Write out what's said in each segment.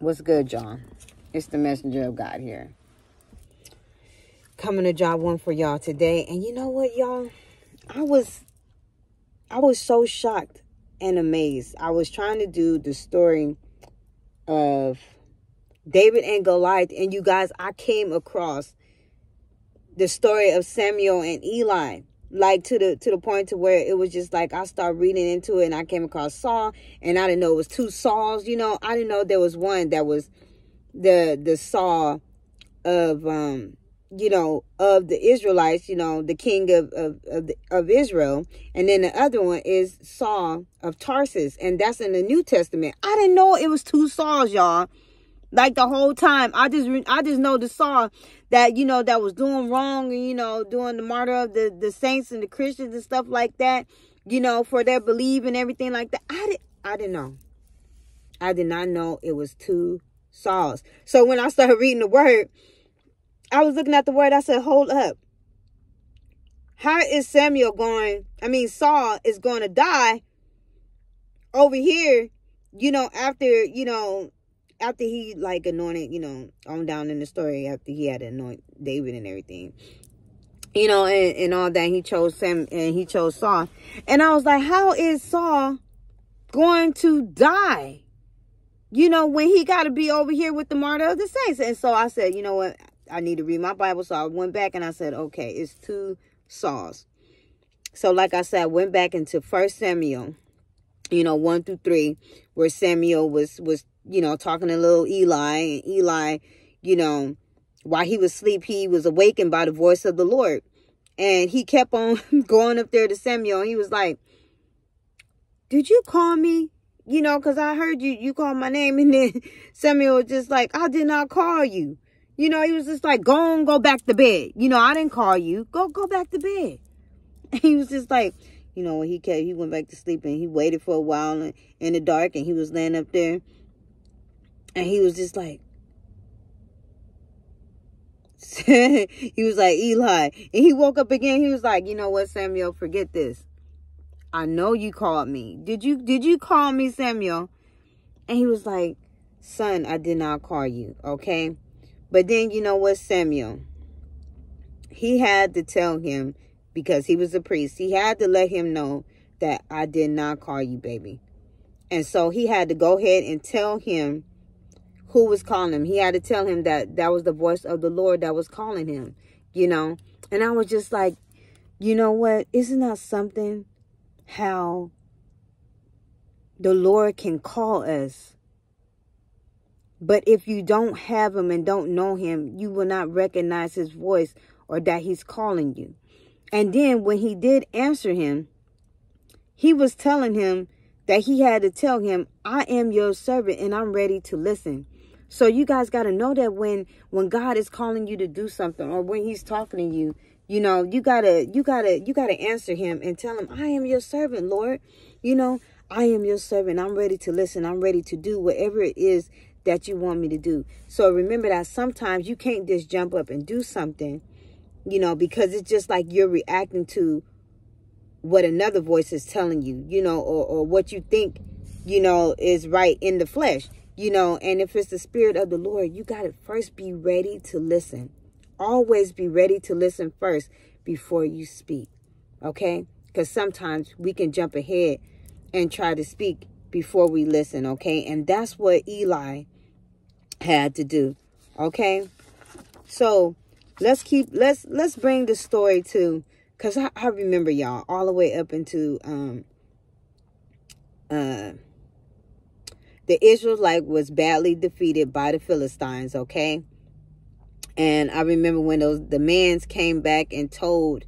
What's good, y'all? It's the messenger of God here. Coming to drop one for y'all today. And you know what, y'all? I was so shocked and amazed. I was trying to do the story of David and Goliath. And you guys, I came across the story of Samuel and Eli. Like to the point to where it was just like I started reading into it and I came across Saul and I didn't know it was two Sauls. You know, I didn't know there was one that was the Saul of of the Israelites, the king of Israel, and then the other one is Saul of Tarsus, and that's in the New Testament. I didn't know it was two Sauls, y'all. Like the whole time, I just know the Saul that, that was doing wrong and, doing the martyr of the saints and the Christians and stuff like that, for their belief and everything like that. I didn't know. I did not know it was two Sauls. So when I started reading the word, I was looking at the word. I said, hold up. How is Saul is going to die over here, after he like anointed, on down in the story, after he had to anoint David and everything, and all that, he chose Sam and he chose Saul. And I was like, how is Saul going to die? When he got to be over here with the martyr of the saints. And so I said, you know what? I need to read my Bible. So I went back and I said, okay, it's two Sauls. So like I said, I went back into 1 Samuel, 1 through 3, where Samuel was talking to little Eli, and Eli, while he was asleep, he was awakened by the voice of the Lord. And he kept on going up there to Samuel. And he was like, did you call me? Because I heard you call my name. And then Samuel was just like, I did not call you. He was just like, go back to bed. I didn't call you. Go back to bed. And he was just like, he went back to sleep and he waited for a while in the dark, and he was laying up there. And he was just like, he was like, Eli. And he woke up again. He was like, you know what, Samuel, forget this. I know you called me. Did you call me, Samuel? And he was like, son, I did not call you. Okay. But then, you know what, Samuel, he had to tell him, because he was a priest, he had to let him know that I did not call you, baby. And so he had to go ahead and tell him who was calling him. He had to tell him that was the voice of the Lord that was calling him, And I was just like, you know what? Isn't that something, how the Lord can call us? But if you don't have him and don't know him, you will not recognize his voice or that he's calling you. And then when he did answer him, he was telling him that he had to tell him, I am your servant and I'm ready to listen. So you guys got to know that when God is calling you to do something, or when he's talking to you, you gotta answer him and tell him, I am your servant, Lord. I am your servant. I'm ready to listen. I'm ready to do whatever it is that you want me to do. So remember that sometimes you can't just jump up and do something, because it's just like you're reacting to what another voice is telling you, or what you think, is right in the flesh, and if it's the Spirit of the Lord, you got to first be ready to listen. Always be ready to listen first before you speak. Okay? Because sometimes we can jump ahead and try to speak before we listen. Okay? And that's what Eli had to do. Okay? So let's bring the story to, because I remember, y'all, all the way up into the Israelites was badly defeated by the Philistines. Okay? And I remember when the mans came back and told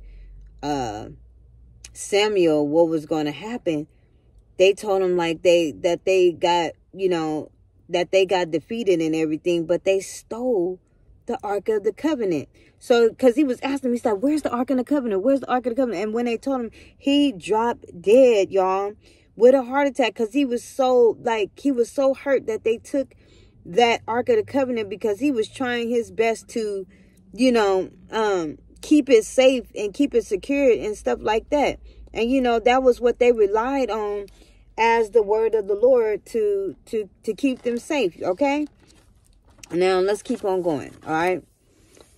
Samuel what was going to happen. They told him like that they got defeated and everything, but they stole the Ark of the Covenant. So, because he was asking me, he's like, where's the Ark of the Covenant? Where's the Ark of the Covenant? And when they told him, he dropped dead, y'all, with a heart attack, because he was so hurt that they took that Ark of the Covenant, because he was trying his best to, keep it safe and keep it secured and stuff like that. And, that was what they relied on as the word of the Lord to keep them safe. Okay. Now, let's keep on going. All right.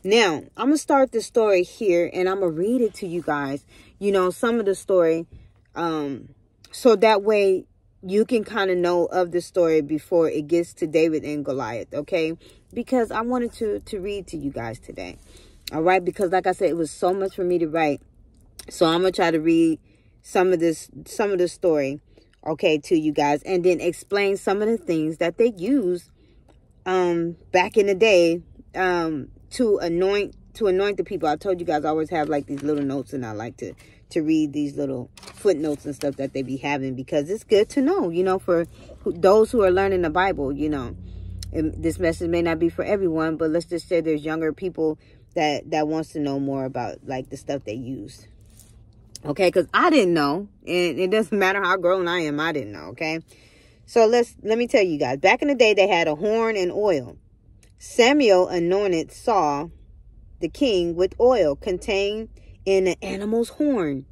Now, I'm going to start the story here, and I'm going to read it to you guys. You know, some of the story. So that way you can kind of know of the story before it gets to David and Goliath. Okay. Because I wanted to read to you guys today. All right. Because like I said, it was so much for me to write. So I'm going to try to read some of the story. Okay. To you guys. And then explain some of the things that they used back in the day to anoint the people. I told you guys I always have like these little notes, and I like to read these little footnotes and stuff that they be having, because it's good to know, you know, for those who are learning the Bible, you know. And this message may not be for everyone, but let's just say there's younger people that wants to know more about like the stuff they used. Okay, because I didn't know, and it doesn't matter how grown I am, I didn't know. Okay, so let me tell you guys. Back in the day, they had a horn and oil. Samuel anointed Saul, the king, with oil contained in an animal's horn.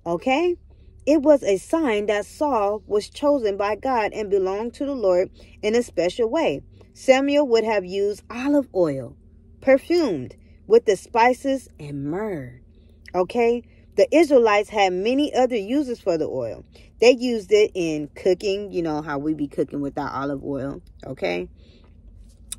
Okay, it was a sign that Saul was chosen by God and belonged to the Lord in a special way. Samuel would have used olive oil, perfumed with the spices and myrrh. Okay, the Israelites had many other uses for the oil. They used it in cooking, you know how we be cooking with our olive oil. Okay,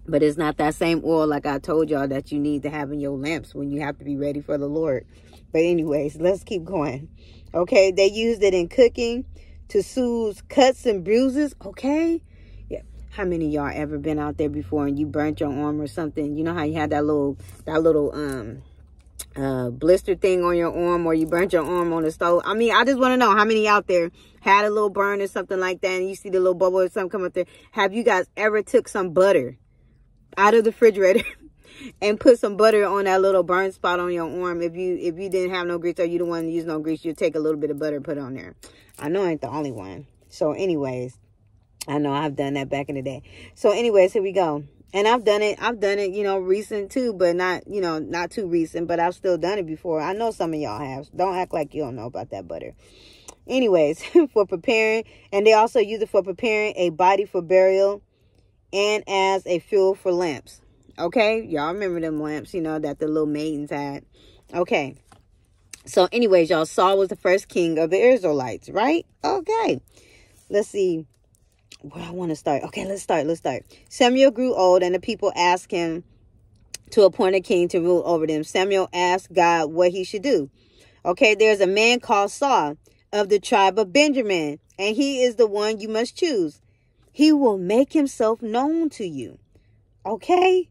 but it's not that same oil, like I told y'all, that you need to have in your lamps when you have to be ready for the Lord. But anyways, let's keep going. Okay, they used it in cooking to soothe cuts and bruises. Okay, yeah. How many of y'all ever been out there before and you burnt your arm or something? You know how you had that little blister thing on your arm, or you burnt your arm on the stove? I mean, I just want to know how many out there had a little burn or something like that, and you see the little bubble or something come up there. Have you guys ever took some butter out of the refrigerator and put some butter on that little burn spot on your arm? If you didn't have no grease, or you don't want to use no grease, you take a little bit of butter and put it on there. I know I ain't the only one. So anyways, I know I've done that back in the day. So anyways, here we go. And I've done it, you know, recent too, but not, you know, not too recent, but I've still done it before. I know some of y'all have. Don't act like you don't know about that butter. Anyways, for preparing, and they also use it for preparing a body for burial and as a fuel for lamps. Okay, y'all remember them lamps, you know, that the little maidens had. Okay, so anyways, y'all, Saul was the first king of the Israelites, right? Okay, let's see where I want to start. Okay, let's start. Samuel grew old, and the people asked him to appoint a king to rule over them. Samuel asked God what he should do. Okay, there's a man called Saul of the tribe of Benjamin, and he is the one you must choose. He will make himself known to you. Okay?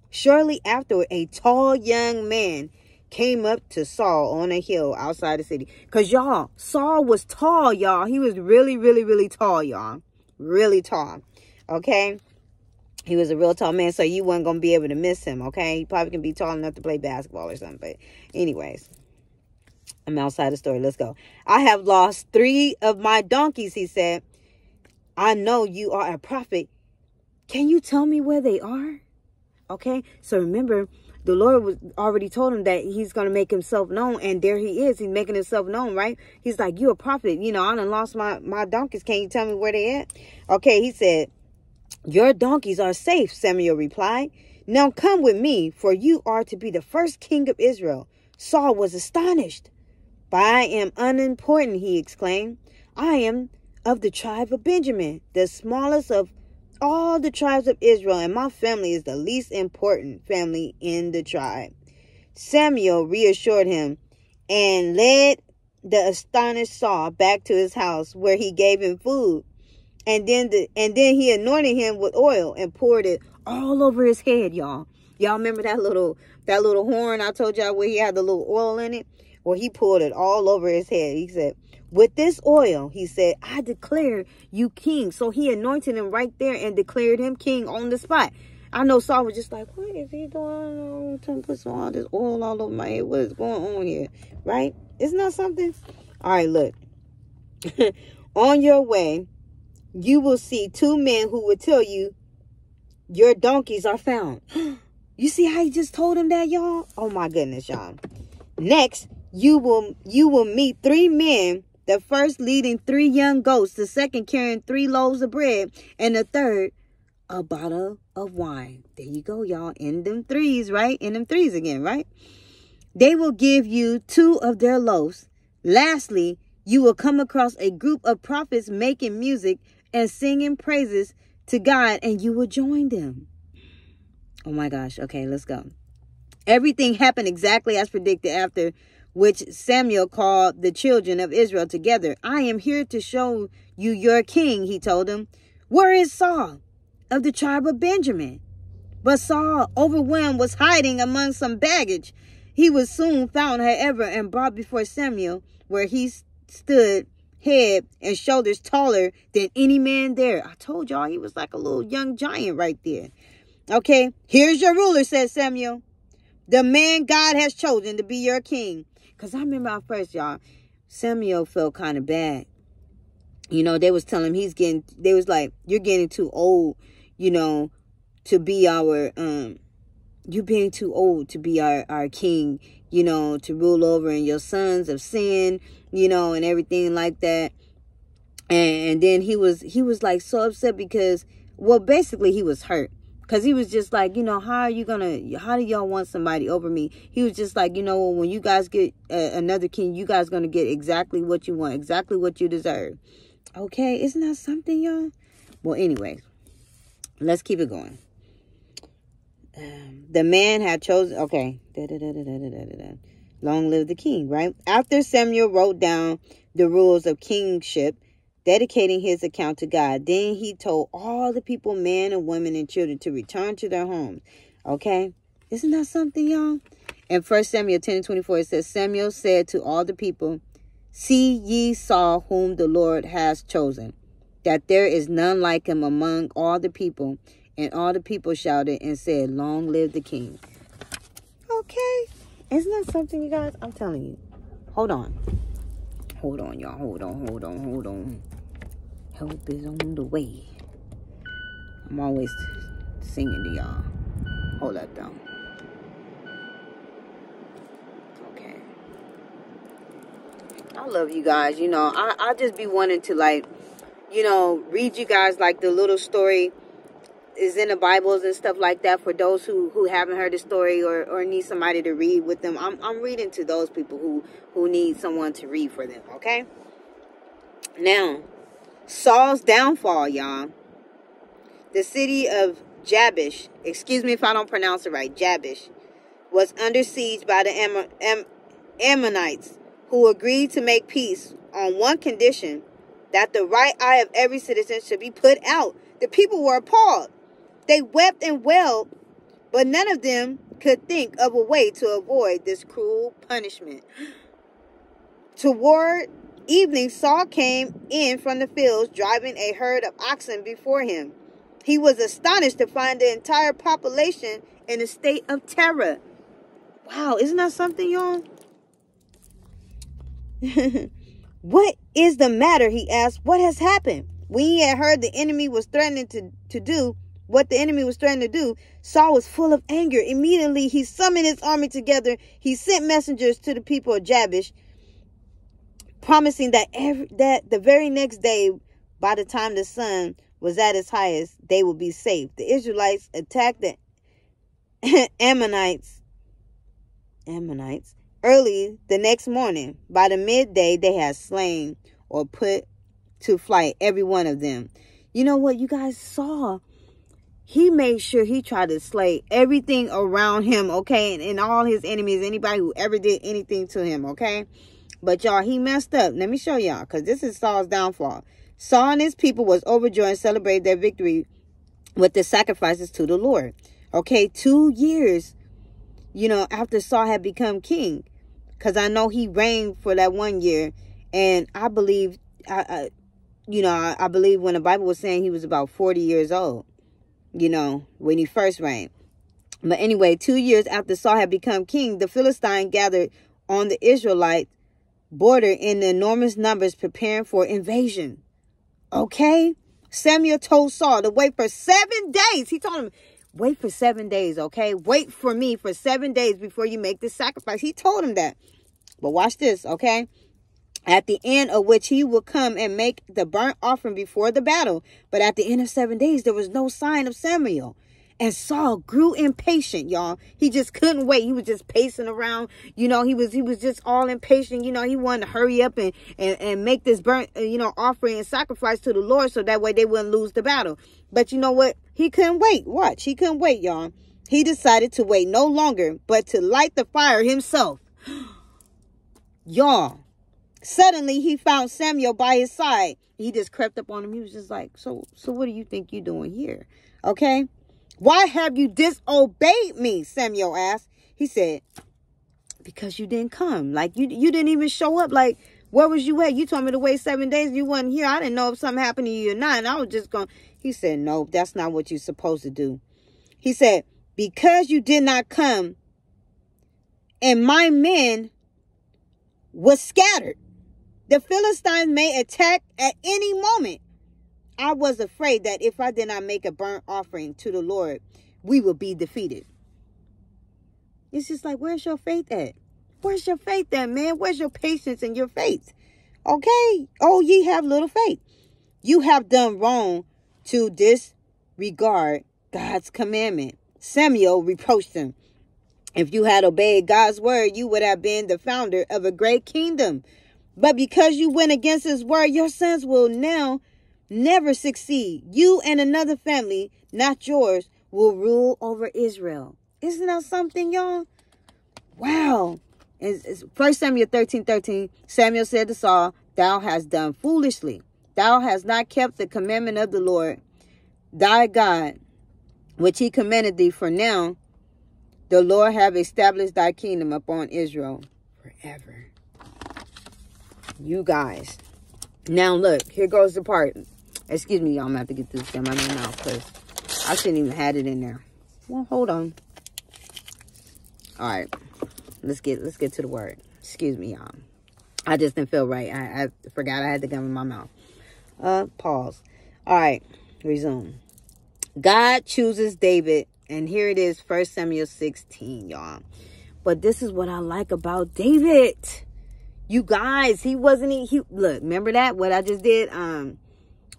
Shortly afterward, a tall young man came up to Saul on a hill outside the city. Because, y'all, Saul was tall, y'all. He was really, really, really tall, y'all. Really tall. Okay? He was a real tall man, so you weren't going to be able to miss him, okay? He probably can be tall enough to play basketball or something. But anyways, I'm outside the story. Let's go. I have lost 3 of my donkeys, he said. I know you are a prophet. Can you tell me where they are? Okay, so remember, the Lord was already told him that he's going to make himself known. And there he is. He's making himself known, right? He's like, you're a prophet. You know, I done lost my donkeys. Can you tell me where they at? Okay, he said, your donkeys are safe, Samuel replied. Now come with me, for you are to be the first king of Israel. Saul was astonished. But I am unimportant, he exclaimed. I am of the tribe of Benjamin, the smallest of all the tribes of Israel, and my family is the least important family in the tribe. Samuel reassured him and led the astonished Saul back to his house, where he gave him food. And then he anointed him with oil and poured it all over his head, y'all. Y'all remember that little horn I told y'all where he had the little oil in it? Well, he poured it all over his head. He said, with this oil, he said, I declare you king. So he anointed him right there and declared him king on the spot. I know Saul was just like, what is he doing? To put all this oil all over my head. What is going on here? Right? Isn't that something? All right, look. On your way, you will see 2 men who will tell you your donkeys are found. You see how he just told him that, y'all? Oh, my goodness, y'all. Next, you will meet 3 men. The first leading 3 young goats, the second carrying 3 loaves of bread, and the third a bottle of wine. There you go, y'all. In them threes, right? In them threes again, right? They will give you 2 of their loaves. Lastly, you will come across a group of prophets making music and singing praises to God, and you will join them. Oh my gosh. Okay, let's go. Everything happened exactly as predicted, after which Samuel called the children of Israel together. I am here to show you your king, he told them. Where is Saul of the tribe of Benjamin? But Saul, overwhelmed, was hiding among some baggage. He was soon found, however, and brought before Samuel, where he stood head and shoulders taller than any man there. I told y'all he was like a little young giant right there. Okay, here's your ruler, said Samuel. The man God has chosen to be your king. Because I remember at first, y'all, Samuel felt kind of bad. You know, they was telling him they was like, you're getting too old, you know, to be our, you're being too old to be our king, you know, to rule over, and your sons have sinned, you know, and everything like that. And then he was like so upset because, well, basically he was hurt. Because he was just like, you know, how do y'all want somebody over me? He was just like, you know, when you guys get another king, you guys going to get exactly what you want, exactly what you deserve. Okay, isn't that something, y'all? Well, anyways, let's keep it going. The man had chosen, okay. Long live the king, right? After Samuel wrote down the rules of kingship, dedicating his account to God, then he told all the people, men and women and children, to return to their homes. Okay? Isn't that something, y'all? In 1 Samuel 10:24, it says, Samuel said to all the people, see ye Saul, whom the Lord has chosen, that there is none like him among all the people. And all the people shouted and said, long live the king. Okay. Isn't that something, you guys? I'm telling you. Hold on. Hold on, y'all. Hold on. Help is on the way. I'm always singing to y'all. Hold up, though. Okay. I love you guys. You know, I just be wanting to, like, you know, read you guys, like, the little story is in the Bibles and stuff like that, for those who haven't heard the story or need somebody to read with them. I'm reading to those people who need someone to read for them, okay? Now, Saul's downfall, y'all. The city of Jabesh, excuse me if I don't pronounce it right, Jabesh, was under siege by the Ammonites, who agreed to make peace on one condition, that the right eye of every citizen should be put out. The people were appalled. They wept and wailed, but none of them could think of a way to avoid this cruel punishment. Toward evening, Saul came in from the fields, driving a herd of oxen before him. He was astonished to find the entire population in a state of terror. Wow, isn't that something, y'all? What is the matter? He asked. What has happened? When he had heard the enemy was threatening to do what the enemy was threatening to do, Saul was full of anger. Immediately, he summoned his army together. He sent messengers to the people of Jabesh, promising that the very next day, by the time the sun was at its highest, they would be safe. The Israelites attacked the Ammonites early the next morning. By the midday, they had slain or put to flight every one of them. You know what you guys saw? He made sure he tried to slay everything around him, okay? And all his enemies, anybody who ever did anything to him, okay? But y'all, he messed up. Let me show y'all, because this is Saul's downfall. Saul and his people was overjoyed and celebrated their victory with the sacrifices to the Lord. Okay, 2 years, you know, after Saul had become king. Because I know he reigned for that 1 year. And I believe, I believe when the Bible was saying he was about 40 years old, you know, when he first reigned. But anyway, 2 years after Saul had become king, the Philistines gathered on the Israelite border in enormous numbers, preparing for invasion. Okay? Samuel told Saul to wait for 7 days. He told him, wait for 7 days, okay? Wait for me for 7 days before you make this sacrifice. He told him that. But watch this, okay? at the end of which he would come and make the burnt offering before the battle. But at the end of 7 days, there was no sign of Samuel. And Saul grew impatient, y'all. He just couldn't wait. He was just pacing around. You know, he was just all impatient. You know, he wanted to hurry up and make this burnt, offering and sacrifice to the Lord so that way they wouldn't lose the battle. But you know what? He couldn't wait. Watch. He couldn't wait, y'all. He decided to wait no longer, but to light the fire himself. Y'all. Suddenly, he found Samuel by his side. He just crept up on him. He was just like, so what do you think you're doing here? Okay. Why have you disobeyed me? Samuel asked. He said, because you didn't come. Like, you didn't even show up. Like, where was you at? You told me to wait 7 days. You wasn't here. I didn't know if something happened to you or not. And I was just going. He said, no, that's not what you're supposed to do. He said, because you did not come and my men was scattered. The Philistines may attack at any moment. I was afraid that if I did not make a burnt offering to the Lord, we would be defeated. It's just like, where's your faith at? Where's your faith at, man? Where's your patience and your faith? Okay. Oh, ye have little faith. You have done wrong to disregard God's commandment. Samuel reproached him. If you had obeyed God's word, you would have been the founder of a great kingdom. But because you went against his word, your sons will now never succeed. You and another family, not yours, will rule over Israel. Isn't that something, y'all? Wow. It's 1 Samuel 13:13. Samuel said to Saul, thou hast done foolishly. Thou hast not kept the commandment of the Lord, thy God, which he commanded thee. For now, the Lord have established thy kingdom upon Israel forever. You guys. Now, look. Here goes the part. Excuse me, y'all. I'm going to have to get this down my mouth because I shouldn't even had it in there. Well, hold on. All right. Let's get to the word. Excuse me, y'all. I just didn't feel right. I forgot I had the gum in my mouth. Pause. All right. Resume. God chooses David. And here it is, 1 Samuel 16, y'all. But this is what I like about David. You guys, he look, remember that? What I just did?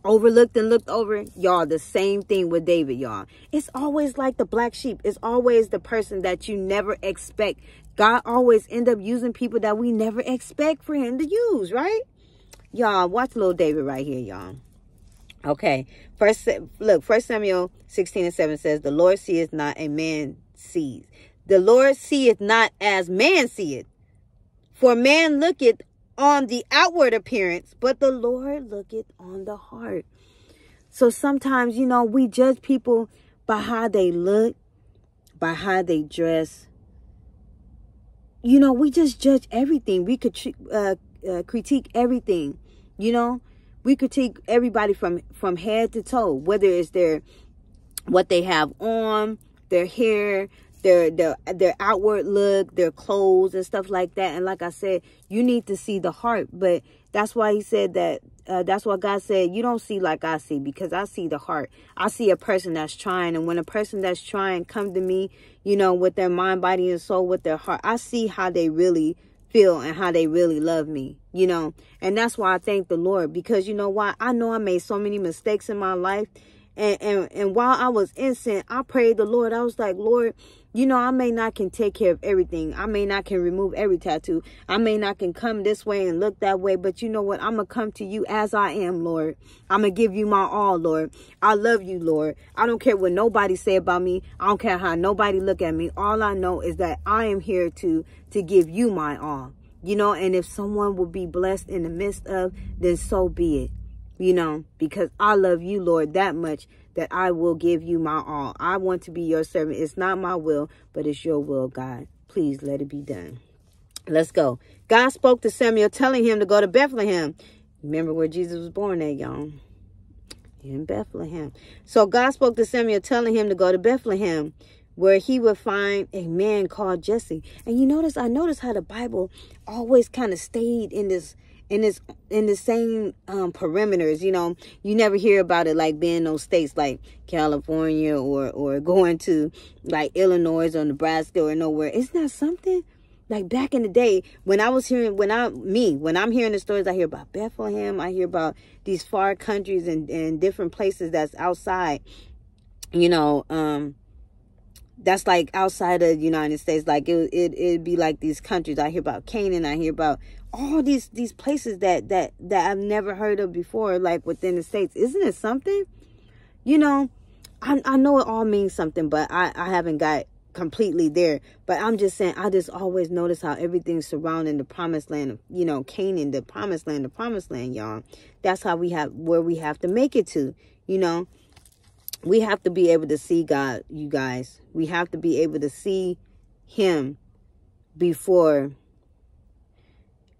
Overlooked and looked over. Y'all, the same thing with David, y'all. It's always like the black sheep. It's always the person that you never expect. God always end up using people that we never expect for him to use, right? Y'all, watch little David right here, y'all. Okay. 1 Samuel 16:7 says, the Lord seeth not a man sees. The Lord seeth not as man seeth. For man looketh on the outward appearance, but the Lord looketh on the heart. So sometimes, we judge people by how they look, by how they dress. We just judge everything. We could critique everything. We critique everybody from head to toe, whether it's what they have on, their hair, their outward look, their clothes and stuff like that. And like I said, you need to see the heart. But that's why he said that. That's why God said, you don't see like I see, because I see the heart. I see a person that's trying. And when a person that's trying come to me, with their mind, body, and soul, with their heart, I see how they really feel and how they really love me, And that's why I thank the Lord, because you know why? I know I made so many mistakes in my life. And while I was innocent, I prayed the Lord. I was like, Lord, I may not can take care of everything. I may not can remove every tattoo. I may not can come this way and look that way. But you know what? I'm going to come to you as I am, Lord. I'm going to give you my all, Lord. I love you, Lord. I don't care what nobody say about me. I don't care how nobody look at me. All I know is that I am here to give you my all. And if someone will be blessed in the midst of, then so be it. Because I love you, Lord, that much that I will give you my all. I want to be your servant. It's not my will, but it's your will, God. Please let it be done. Let's go. God spoke to Samuel, telling him to go to Bethlehem. Remember where Jesus was born at, y'all? In Bethlehem. So God spoke to Samuel, telling him to go to Bethlehem, where he would find a man called Jesse. And I noticed how the Bible always kind of stayed in the same perimeters. You never hear about it like being in those states like California or going to like Illinois or Nebraska or nowhere. Isn't that something? Like back in the day, when I'm hearing the stories, I hear about Bethlehem, I hear about these far countries and different places that's outside, you know, that's like outside of the United States. Like it'd be like these countries. I hear about Canaan, I hear about all these places that I've never heard of before, like within the States. Isn't it something? You know, I know it all means something, but I haven't got completely there. But I'm just saying, I just always notice how everything's surrounding the promised land of, you know, Canaan, the promised land, y'all. That's how we have to make it to, you know. We have to be able to see God, you guys. We have to be able to see him before.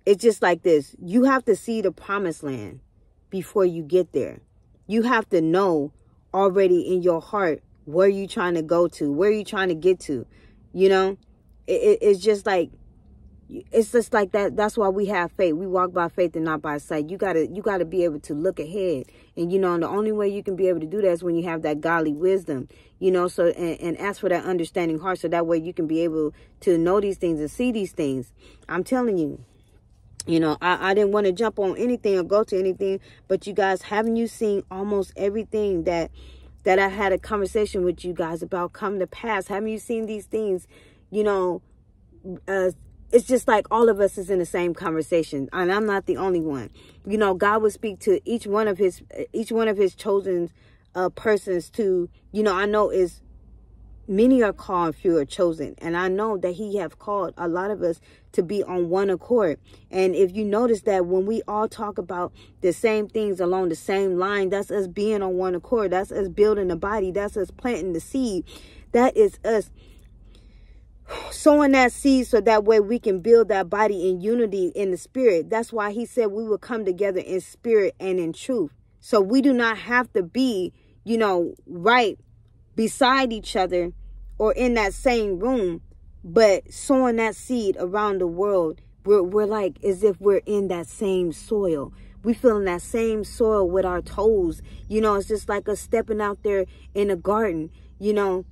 It's just like this. You have to see the promised land before you get there. You have to know already in your heart where you trying to go to, where you trying to get to, you know. It's just like that. That's why we have faith. We walk by faith and not by sight. You gotta be able to look ahead, and you know, and the only way you can be able to do that is when you have that godly wisdom, you know. So and ask for that understanding heart, so that way you can be able to know these things and see these things. I'm telling you. You know, I didn't want to jump on anything or go to anything, but you guys, haven't you seen almost everything that I had a conversation with you guys about come to pass? Haven't you seen these things? You know, it's just like all of us is in the same conversation, and I'm not the only one. You know, God would speak to each one of his chosen persons to, you know, I know is many are called, few are chosen. And I know that he have called a lot of us to be on one accord. And if you notice that when we all talk about the same things along the same line, that's us being on one accord. That's us building the body. That's us planting the seed. That is us sowing that seed so that way we can build that body in unity in the spirit. That's why he said we will come together in spirit and in truth. So we do not have to be, you know, right beside each other or in that same room, but sowing that seed around the world. We're like as if we're in that same soil. We feeling that same soil with our toes. You know, it's just like us stepping out there in a garden, you know,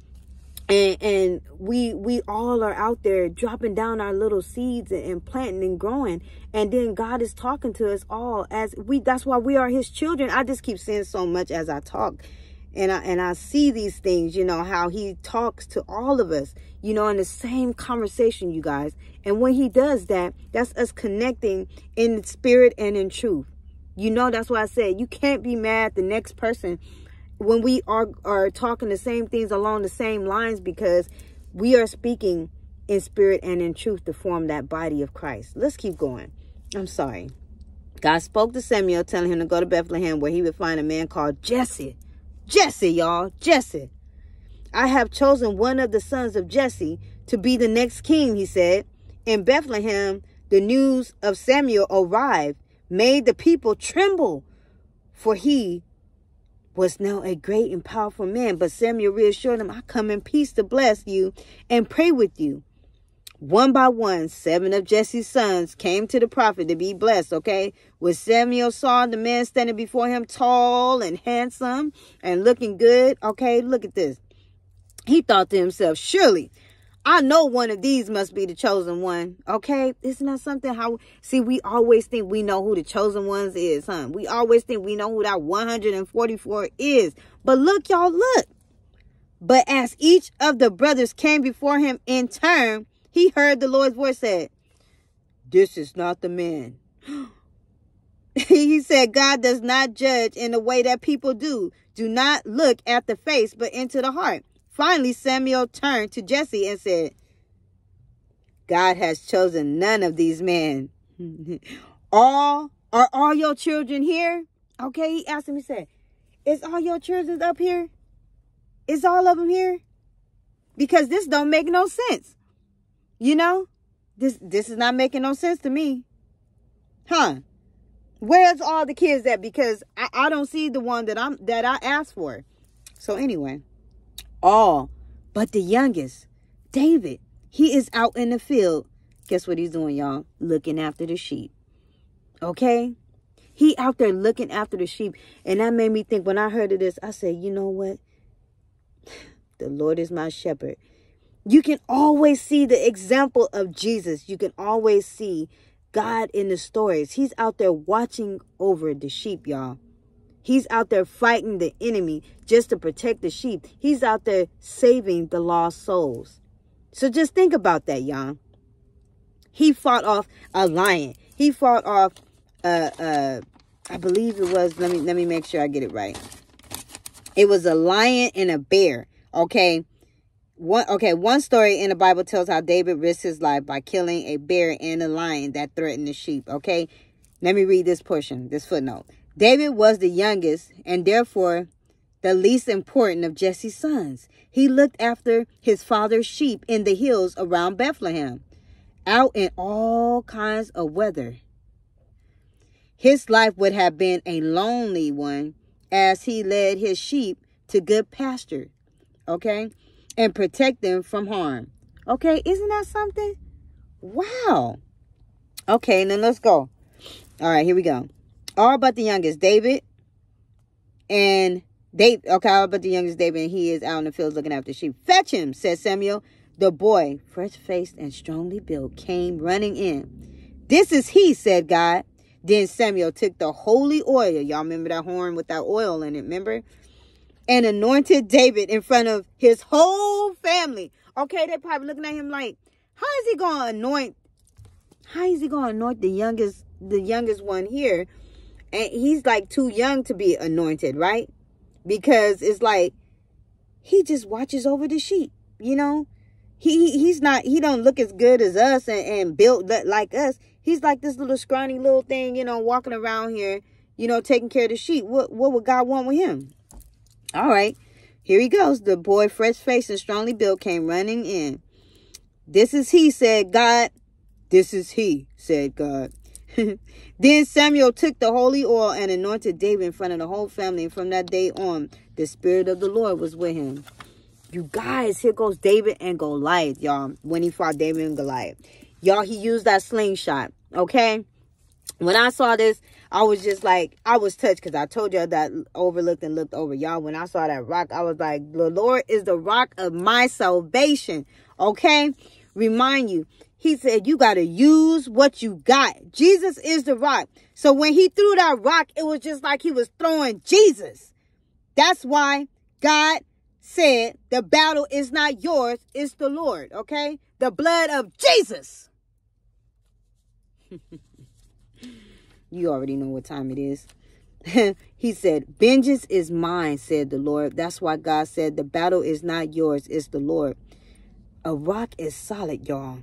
and we all are out there dropping down our little seeds and planting and growing. And then God is talking to us all that's why we are his children. I just keep saying so much as I talk. And I see these things, you know, how he talks to all of us, you know, in the same conversation, you guys. And when he does that, that's us connecting in spirit and in truth. You know, that's why I said you can't be mad at the next person when we are talking the same things along the same lines, because we are speaking in spirit and in truth to form that body of Christ. Let's keep going. I'm sorry. God spoke to Samuel, telling him to go to Bethlehem, where he would find a man called Jesse. Jesse, y'all. Jesse. I have chosen one of the sons of Jesse to be the next king, he said. In Bethlehem, the news of Samuel arrived, made the people tremble, for he was now a great and powerful man. But Samuel reassured him, I come in peace to bless you and pray with you. One by one, 7 of Jesse's sons came to the prophet to be blessed, okay? When Samuel saw the man standing before him, tall and handsome and looking good, okay? Look at this. He thought to himself, surely I know one of these must be the chosen one, okay? Isn't that something? See, we always think we know who the chosen ones is, huh? We always think we know who that 144 is. But look, y'all, look. But as each of the brothers came before him in turn, he heard the Lord's voice said, this is not the man. He said, God does not judge in the way that people do. Do not look at the face, but into the heart. Finally, Samuel turned to Jesse and said, God has chosen none of these men. Are all your children here? Okay, he asked him, he said, is all your children up here? Is all of them here? Because this don't make no sense. You know, this is not making no sense to me. Huh? Where's all the kids at? Because I don't see the one that I asked for. So anyway, all but the youngest, David, he is out in the field. Guess what he's doing, y'all? Looking after the sheep. Okay? He out there looking after the sheep. And that made me think, when I heard of this, I said, you know what? The Lord is my shepherd. You can always see the example of Jesus. You can always see God in the stories. He's out there watching over the sheep, y'all. He's out there fighting the enemy just to protect the sheep. He's out there saving the lost souls. So just think about that, y'all. He fought off a lion. He fought off, I believe it was, let me make sure I get it right. It was a lion and a bear, okay? One story in the Bible tells how David risked his life by killing a bear and a lion that threatened the sheep, okay? Let me read this portion, this footnote. David was the youngest and therefore the least important of Jesse's sons. He looked after his father's sheep in the hills around Bethlehem, out in all kinds of weather. His life would have been a lonely one as he led his sheep to good pasture, okay, and protect them from harm. Okay, isn't that something? Wow. Okay, then let's go. All right, here we go. All but the youngest, David. And all but the youngest David, and he is out in the fields looking after sheep. Fetch him, said Samuel. The boy, fresh-faced and strongly built, came running in. This is he, said God. Then Samuel took the holy oil. Y'all remember that horn with that oil in it, remember? And anointed David in front of his whole family. Okay, they're probably looking at him like, how is he going to anoint the youngest one here? And he's like too young to be anointed, right? Because it's like, he just watches over the sheep, you know? He don't look as good as us and built like us. He's like this little scrawny little thing, you know, walking around here, you know, taking care of the sheep. What would God want with him? All right, here he goes. The boy, fresh-faced and strongly built, came running in. This is he, said God. This is he, said God. Then Samuel took the holy oil and anointed David in front of the whole family. And from that day on, the Spirit of the Lord was with him. You guys, here goes David and Goliath, y'all. When he fought David and Goliath. Y'all, he used that slingshot, okay? When I saw this, I was just like, I was touched because I told y'all that overlooked and looked over. Y'all, when I saw that rock, I was like, the Lord is the rock of my salvation, okay? Remind you, he said, you got to use what you got. Jesus is the rock. So when he threw that rock, it was just like he was throwing Jesus. That's why God said the battle is not yours, it's the Lord, okay? The blood of Jesus. You already know what time it is. He said, vengeance is mine, said the Lord. That's why God said the battle is not yours, it's the Lord. A rock is solid, y'all.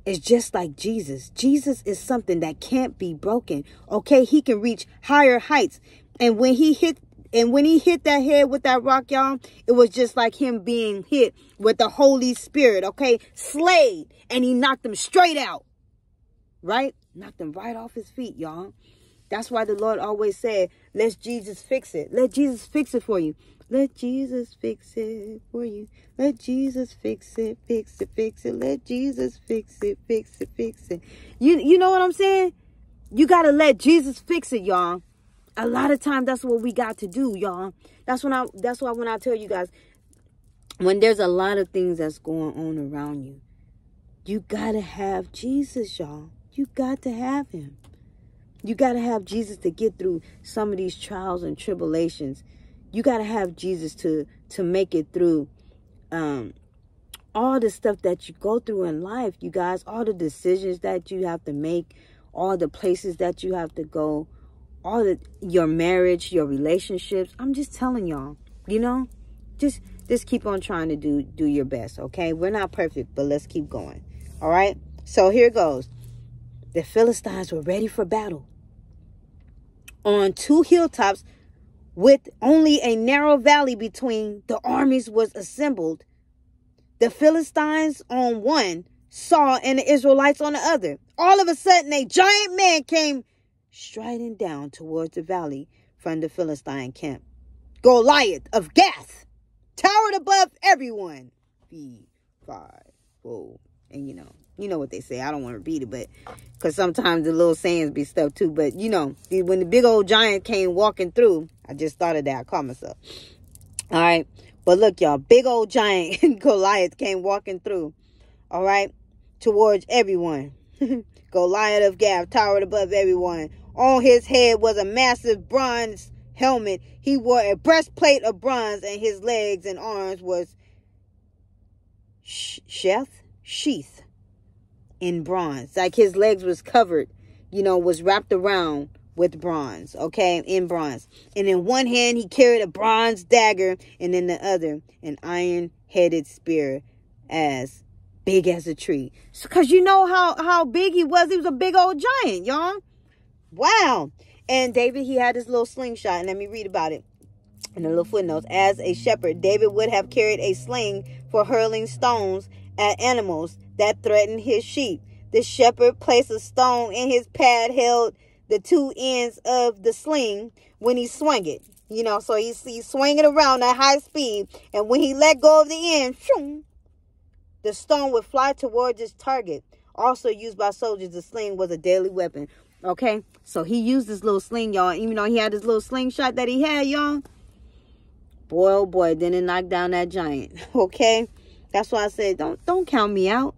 It's just like Jesus. Jesus is something that can't be broken. Okay, he can reach higher heights. And when he hit that head with that rock, y'all, it was just like him being hit with the Holy Spirit, okay? Slayed, and he knocked him straight out, right? Knocked him right off his feet, y'all. That's why the Lord always said, let Jesus fix it. Let Jesus fix it for you. Let Jesus fix it for you. Let Jesus fix it, fix it, fix it. Let Jesus fix it, fix it, fix it. You know what I'm saying? You got to let Jesus fix it, y'all. A lot of times that's what we got to do, y'all. That's why when I tell you guys, when there's a lot of things that's going on around you, you got to have Jesus, y'all. You got to have him. You got to have Jesus to get through some of these trials and tribulations. You got to have Jesus to make it through all the stuff that you go through in life, you guys. All the decisions that you have to make, all the places that you have to go, your marriage, your relationships. I'm just telling y'all, you know, just keep on trying to do your best, okay? We're not perfect, but let's keep going, all right? So here goes. The Philistines were ready for battle. On two hilltops with only a narrow valley between, the armies was assembled. The Philistines on one, Saul and the Israelites on the other. All of a sudden, a giant man came striding down towards the valley from the Philistine camp. Goliath of Gath towered above everyone. 5, 4, and you know what they say. I don't want to repeat it, but because sometimes the little sayings be stuff too. But you know, when the big old giant came walking through, I just thought of that. I caught myself. All right. But look, y'all, big old giant Goliath came walking through. All right. Towards everyone. Goliath of Gath towered above everyone. On his head was a massive bronze helmet. He wore a breastplate of bronze, and his legs and arms was sheath in bronze. Like his legs was covered, was wrapped around with bronze, okay, in bronze. And in one hand he carried a bronze dagger, and in the other an iron-headed spear as big as a tree. Because you know how big he was. He was a big old giant, y'all. Wow. And David, he had his little slingshot, and let me read about it in the little footnotes. As a shepherd, David would have carried a sling for hurling stones at animals that threatened his sheep. The shepherd placed a stone in his pad, held the two ends of the sling when he swung it. So he's swinging around at high speed, and when he let go of the end, shoom, the stone would fly towards its target. Also used by soldiers, the sling was a deadly weapon. Okay, so he used this little sling, y'all. Even though he had this little slingshot that he had, y'all, boy, oh boy, then it knocked down that giant. Okay, that's why I said don't count me out.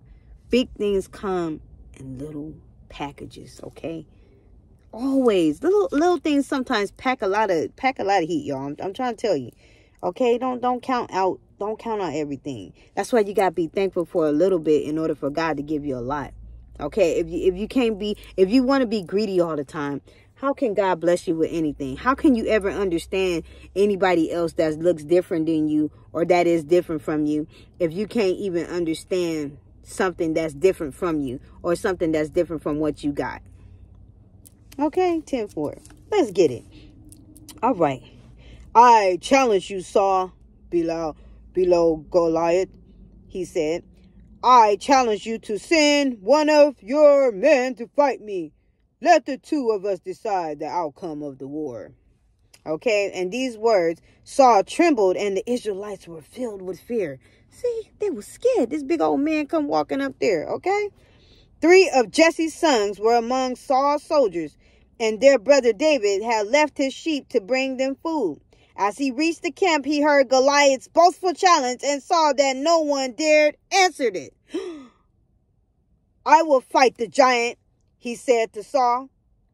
Big things come in little packages. Okay, always little things sometimes pack a lot of heat, y'all. I'm trying to tell you. Okay, don't count out. Don't count out everything. That's why you gotta be thankful for a little bit in order for God to give you a lot. Okay, if you want to be greedy all the time, how can God bless you with anything? How can you ever understand anybody else that looks different than you or that is different from you if you can't even understand something that's different from you or something that's different from what you got? Okay, 10-4. Let's get it. All right. I challenge you, Saul, below Goliath, he said. I challenge you to send one of your men to fight me. Let the two of us decide the outcome of the war. Okay, and these words, Saul trembled, and the Israelites were filled with fear. See, they were scared. This big old man come walking up there, okay? 3 of Jesse's sons were among Saul's soldiers, and their brother David had left his sheep to bring them food. As he reached the camp, he heard Goliath's boastful challenge and saw that no one dared answer it. I will fight the giant, he said to Saul,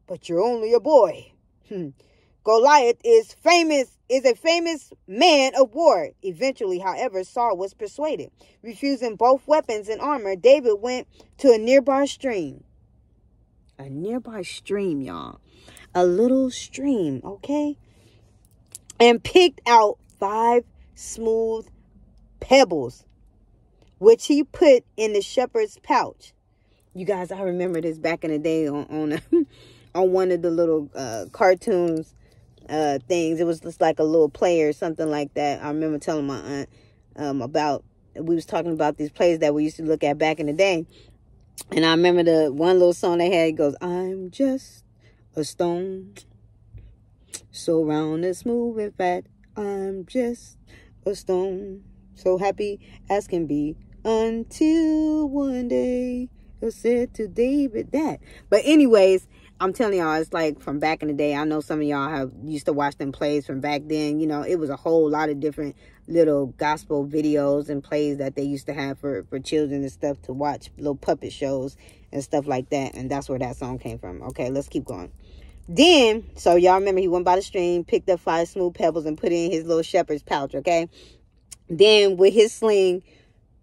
but you're only a boy. Goliath is a famous man of war. Eventually, however, Saul was persuaded. Refusing both weapons and armor, David went to a nearby stream. A nearby stream, y'all. A little stream, okay? And picked out 5 smooth pebbles, which he put in the shepherd's pouch. You guys, I remember this back in the day on one of the little cartoons things. It was just like a little play or something like that. I remember telling my aunt we was talking about these plays that we used to look at back in the day. And I remember the one little song they had. It goes, I'm just a stone, so round and smooth and fat. I'm just a stone, so happy as can be, until one day it said to David that. But anyways, I'm telling y'all, it's like from back in the day. I know some of y'all used to watch them plays from back then. It was a whole lot of different little gospel videos and plays that they used to have for children and stuff to watch, little puppet shows and stuff like that. And that's where that song came from. Okay, let's keep going. Then, so y'all remember he went by the stream, picked up 5 smooth pebbles and put it in his little shepherd's pouch, okay? Then with his sling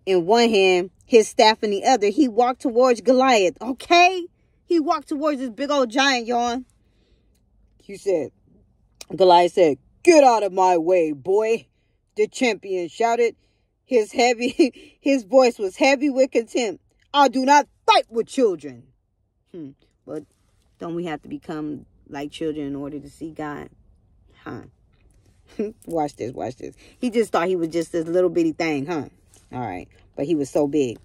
in one hand, his staff in the other, he walked towards Goliath, okay? He walked towards this big old giant, y'all. Goliath said, get out of my way, boy. The champion shouted. His voice was heavy with contempt. I do not fight with children. But don't we have to become like children in order to see God? Watch this. He just thought he was just this little bitty thing, All right. But he was so big.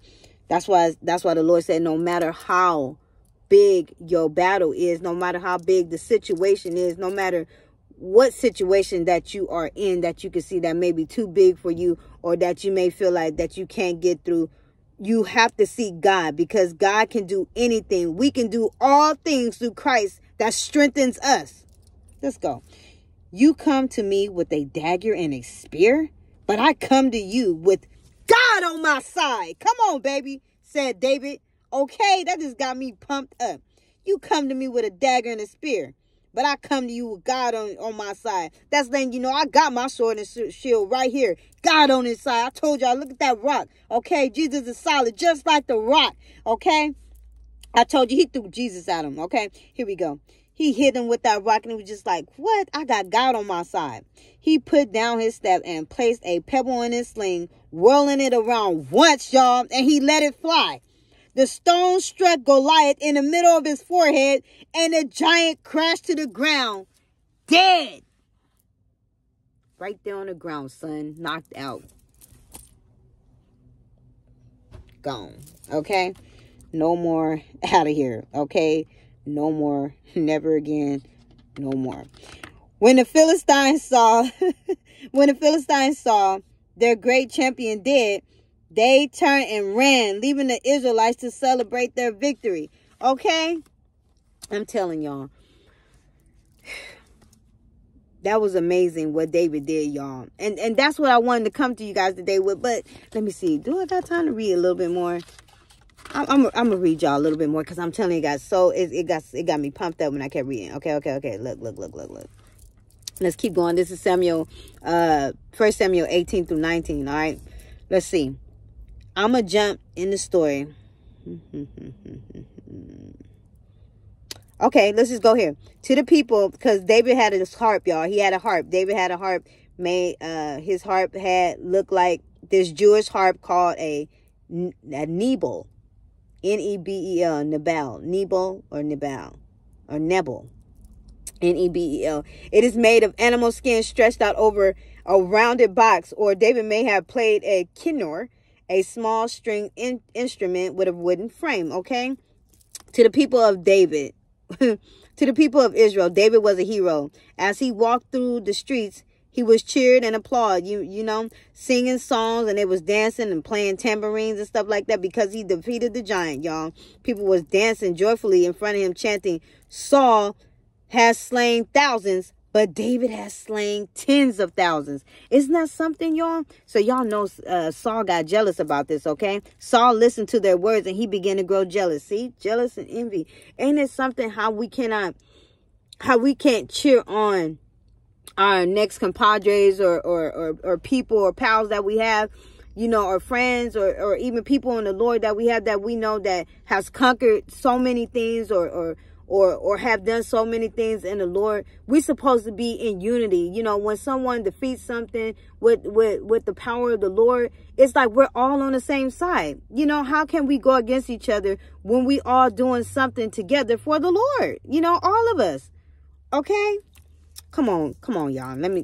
That's why the Lord said, no matter how big your battle is, no matter how big the situation is, no matter what situation that you are in, that you can see that may be too big for you, or that you may feel like that you can't get through, you have to seek God, because God can do anything. We can do all things through Christ that strengthens us. Let's go. You come to me with a dagger and a spear, but I come to you with God on my side. Come on, baby, said David. Okay, that just got me pumped up. You come to me with a dagger and a spear, but I come to you with God on my side. That's letting you know I got my sword and shield right here. God on his side. I told y'all, look at that rock. Okay, Jesus is solid, just like the rock. Okay, I told you he threw Jesus at him. Okay, here we go. He hit him with that rock and he was just like, what? I got God on my side. He put down his staff and placed a pebble in his sling, whirling it around once, y'all, and he let it fly. The stone struck Goliath in the middle of his forehead, and the giant crashed to the ground, dead. Right there on the ground, son, knocked out. Gone, okay? No more, out of here, okay? No more, never again, no more. When the Philistines saw, their great champion dead, they turned and ran, leaving the Israelites to celebrate their victory. Okay? I'm telling y'all. That was amazing what David did, y'all. And that's what I wanted to come to you guys today with. But let me see. Do I got time to read a little bit more? I'm going to read y'all a little bit more because I'm telling you guys. So it got me pumped up when I kept reading. Okay. Look. Let's keep going. This is 1 Samuel 18 through 19. All right. Let's see. I'm going to jump in the story. Okay, let's just go here. To the people, because David had a harp, y'all. He had a harp. David had a harp. His harp looked like this Jewish harp called a nebel. N-E-B-E-L. Nebel. Nebel or Nebel. Or Nebel. N-E-B-E-L. It is made of animal skin stretched out over a rounded box. Or David may have played a kinnor, a small string instrument with a wooden frame. Okay? To the people of David. To the people of Israel, David was a hero. As he walked through the streets, he was cheered and applauded, you know, singing songs, and they was dancing and playing tambourines and stuff like that because he defeated the giant, y'all. People was dancing joyfully in front of him, chanting, Saul has slain thousands, but David has slain tens of thousands. Isn't that something, y'all? So y'all know Saul got jealous about this, okay? Saul listened to their words and he began to grow jealous. See? Jealous and envy. Ain't it something how we can't cheer on our next compadres or people or pals that we have, you know, or friends or even people in the Lord that we have that we know that has conquered so many things or have done so many things in the Lord. We're supposed to be in unity. You know, when someone defeats something with the power of the Lord, it's like we're all on the same side. You know, how can we go against each other when we all doing something together for the Lord? You know, all of us. Okay? Come on, y'all. Let me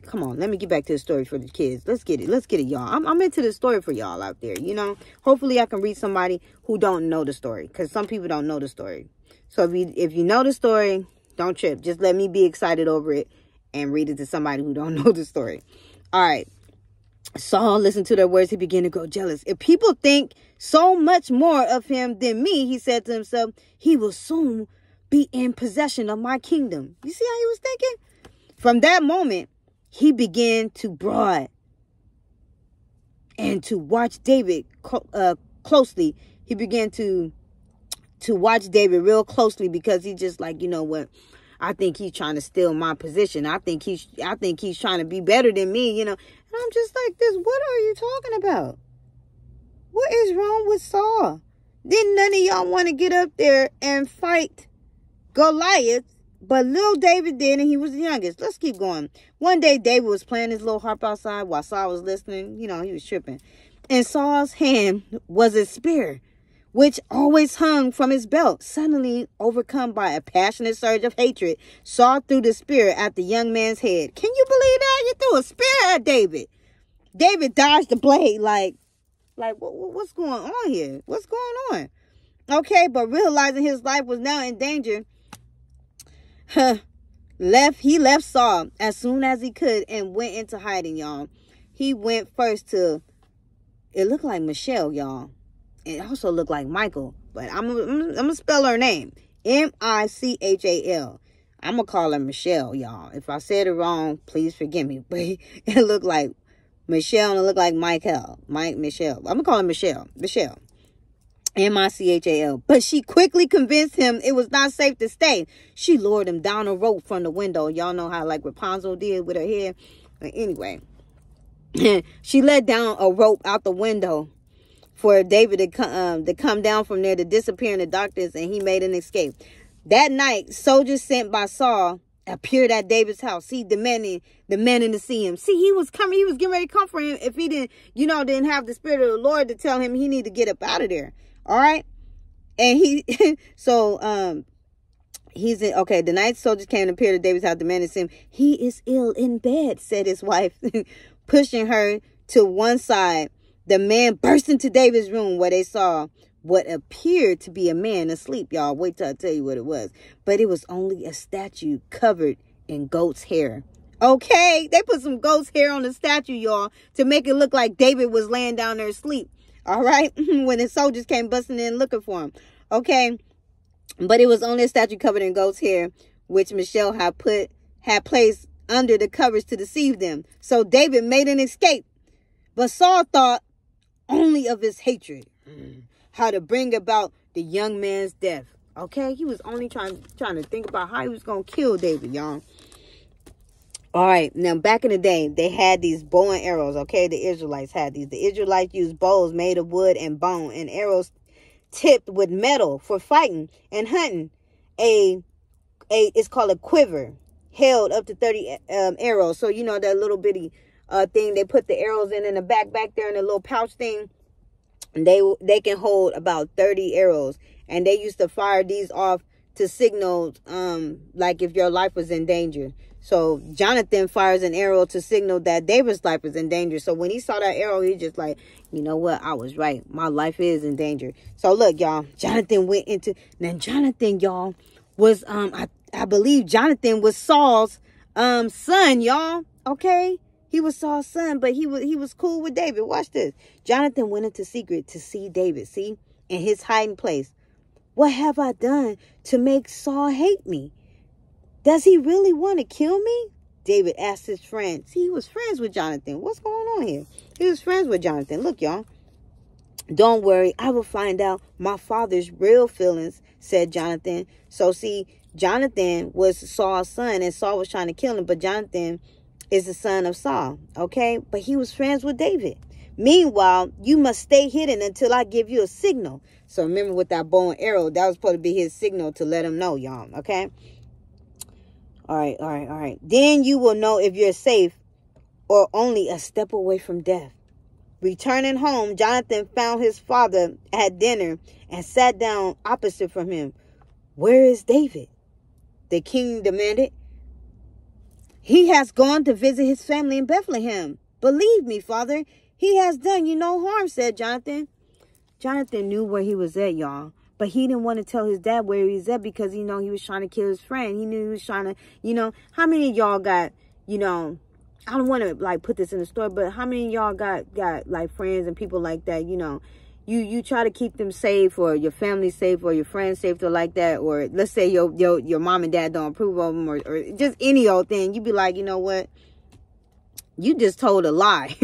get back to the story for the kids. Let's get it, y'all. I'm into the story for y'all out there, you know. Hopefully I can read somebody who don't know the story, because some people don't know the story. So if you know the story, don't trip. Just let me be excited over it and read it to somebody who don't know the story. All right. Saul listened to their words. He began to grow jealous. If people think so much more of him than me, he said to himself, he will soon be in possession of my kingdom. You see how he was thinking? From that moment, he began to brood and to watch David closely. He began to watch David real closely because he just like, you know what? I think he's trying to steal my position. I think he's trying to be better than me, you know. And I'm just like this. What are you talking about? What is wrong with Saul? Didn't none of y'all want to get up there and fight Goliath? But little David did, and he was the youngest. Let's keep going. One day, David was playing his little harp outside while Saul was listening. You know, he was tripping. In Saul's hand was a spear, which always hung from his belt. Suddenly, overcome by a passionate surge of hatred, Saul threw the spear at the young man's head. Can you believe that? You threw a spear at David. David dodged the blade like what's going on here? What's going on? Okay, but realizing his life was now in danger, he left Saul as soon as he could and went into hiding, y'all. He went first to, it looked like Michelle, y'all. It also looked like Michael, but I'm gonna spell her name. M-I-C-H-A-L. I'm going to call her Michelle, y'all. If I said it wrong, please forgive me. But it looked like Michelle and it looked like Michelle. Michelle. I'm going to call her Michelle. Michelle. Michal. But she quickly convinced him it was not safe to stay. She lowered him down a rope from the window. Y'all know how like Rapunzel did with her hair. But anyway, she let down a rope out the window for David to come down from there to disappear in the darkness, and he made an escape. That night, soldiers sent by Saul appeared at David's house. See, demanding to see him. See, he was coming. He was getting ready to comfort him if he didn't have the Spirit of the Lord to tell him he need to get up out of there. All right. And the night soldiers came and appeared at David's house, demanding to see him. He is ill in bed, said his wife, pushing her to one side. The man burst into David's room where they saw what appeared to be a man asleep. Y'all, wait till I tell you what it was. But it was only a statue covered in goat's hair. Okay, they put some goat's hair on the statue, y'all, to make it look like David was laying down there asleep. All right, when the soldiers came busting in looking for him. Okay, but it was only a statue covered in goat's hair, which Michelle had placed under the covers to deceive them. So David made an escape. But Saul thought only of his hatred, how to bring about the young man's death. Okay, he was only trying to think about how he was going to kill David, y'all. All right, now back in the day, they had these bow and arrows, okay? The Israelites had these. The Israelites used bows made of wood and bone and arrows tipped with metal for fighting and hunting. It's called a quiver, held up to 30 arrows. So, you know, that little bitty thing they put the arrows in the back there in a little pouch thing. They can hold about 30 arrows. And they used to fire these off to signal, like if your life was in danger. So Jonathan fires an arrow to signal that David's life is in danger. So when he saw that arrow, he just like, you know what? I was right. My life is in danger. So look, y'all, Jonathan went into, then Jonathan, y'all, was, I believe Jonathan was Saul's, son, y'all. Okay. He was Saul's son, but he was cool with David. Watch this. Jonathan went into secret to see David, see, in his hiding place. What have I done to make Saul hate me? Does he really want to kill me? David asked his friend. See, he was friends with Jonathan. What's going on here? He was friends with Jonathan. Look, y'all. Don't worry. I will find out my father's real feelings, said Jonathan. So, see, Jonathan was Saul's son, and Saul was trying to kill him. But Jonathan is the son of Saul, okay? But he was friends with David. Meanwhile, you must stay hidden until I give you a signal. So, remember with that bow and arrow, that was supposed to be his signal to let him know, y'all, okay? All right. Then you will know if you're safe or only a step away from death. Returning home, Jonathan found his father at dinner and sat down opposite from him. Where is David? The king demanded. He has gone to visit his family in Bethlehem. Believe me, father, he has done you no harm, said Jonathan. Jonathan knew where he was at, y'all. But he didn't want to tell his dad where he was at because, you know, he was trying to kill his friend. He knew he was trying to, you know, how many of y'all got, you know, I don't want to, like, put this in the story, but how many of y'all got, like, friends and people like that, you know, you try to keep them safe or your family safe or your friends safe or like that, or let's say your mom and dad don't approve of them or just any old thing. You be like, you know what, you just told a lie.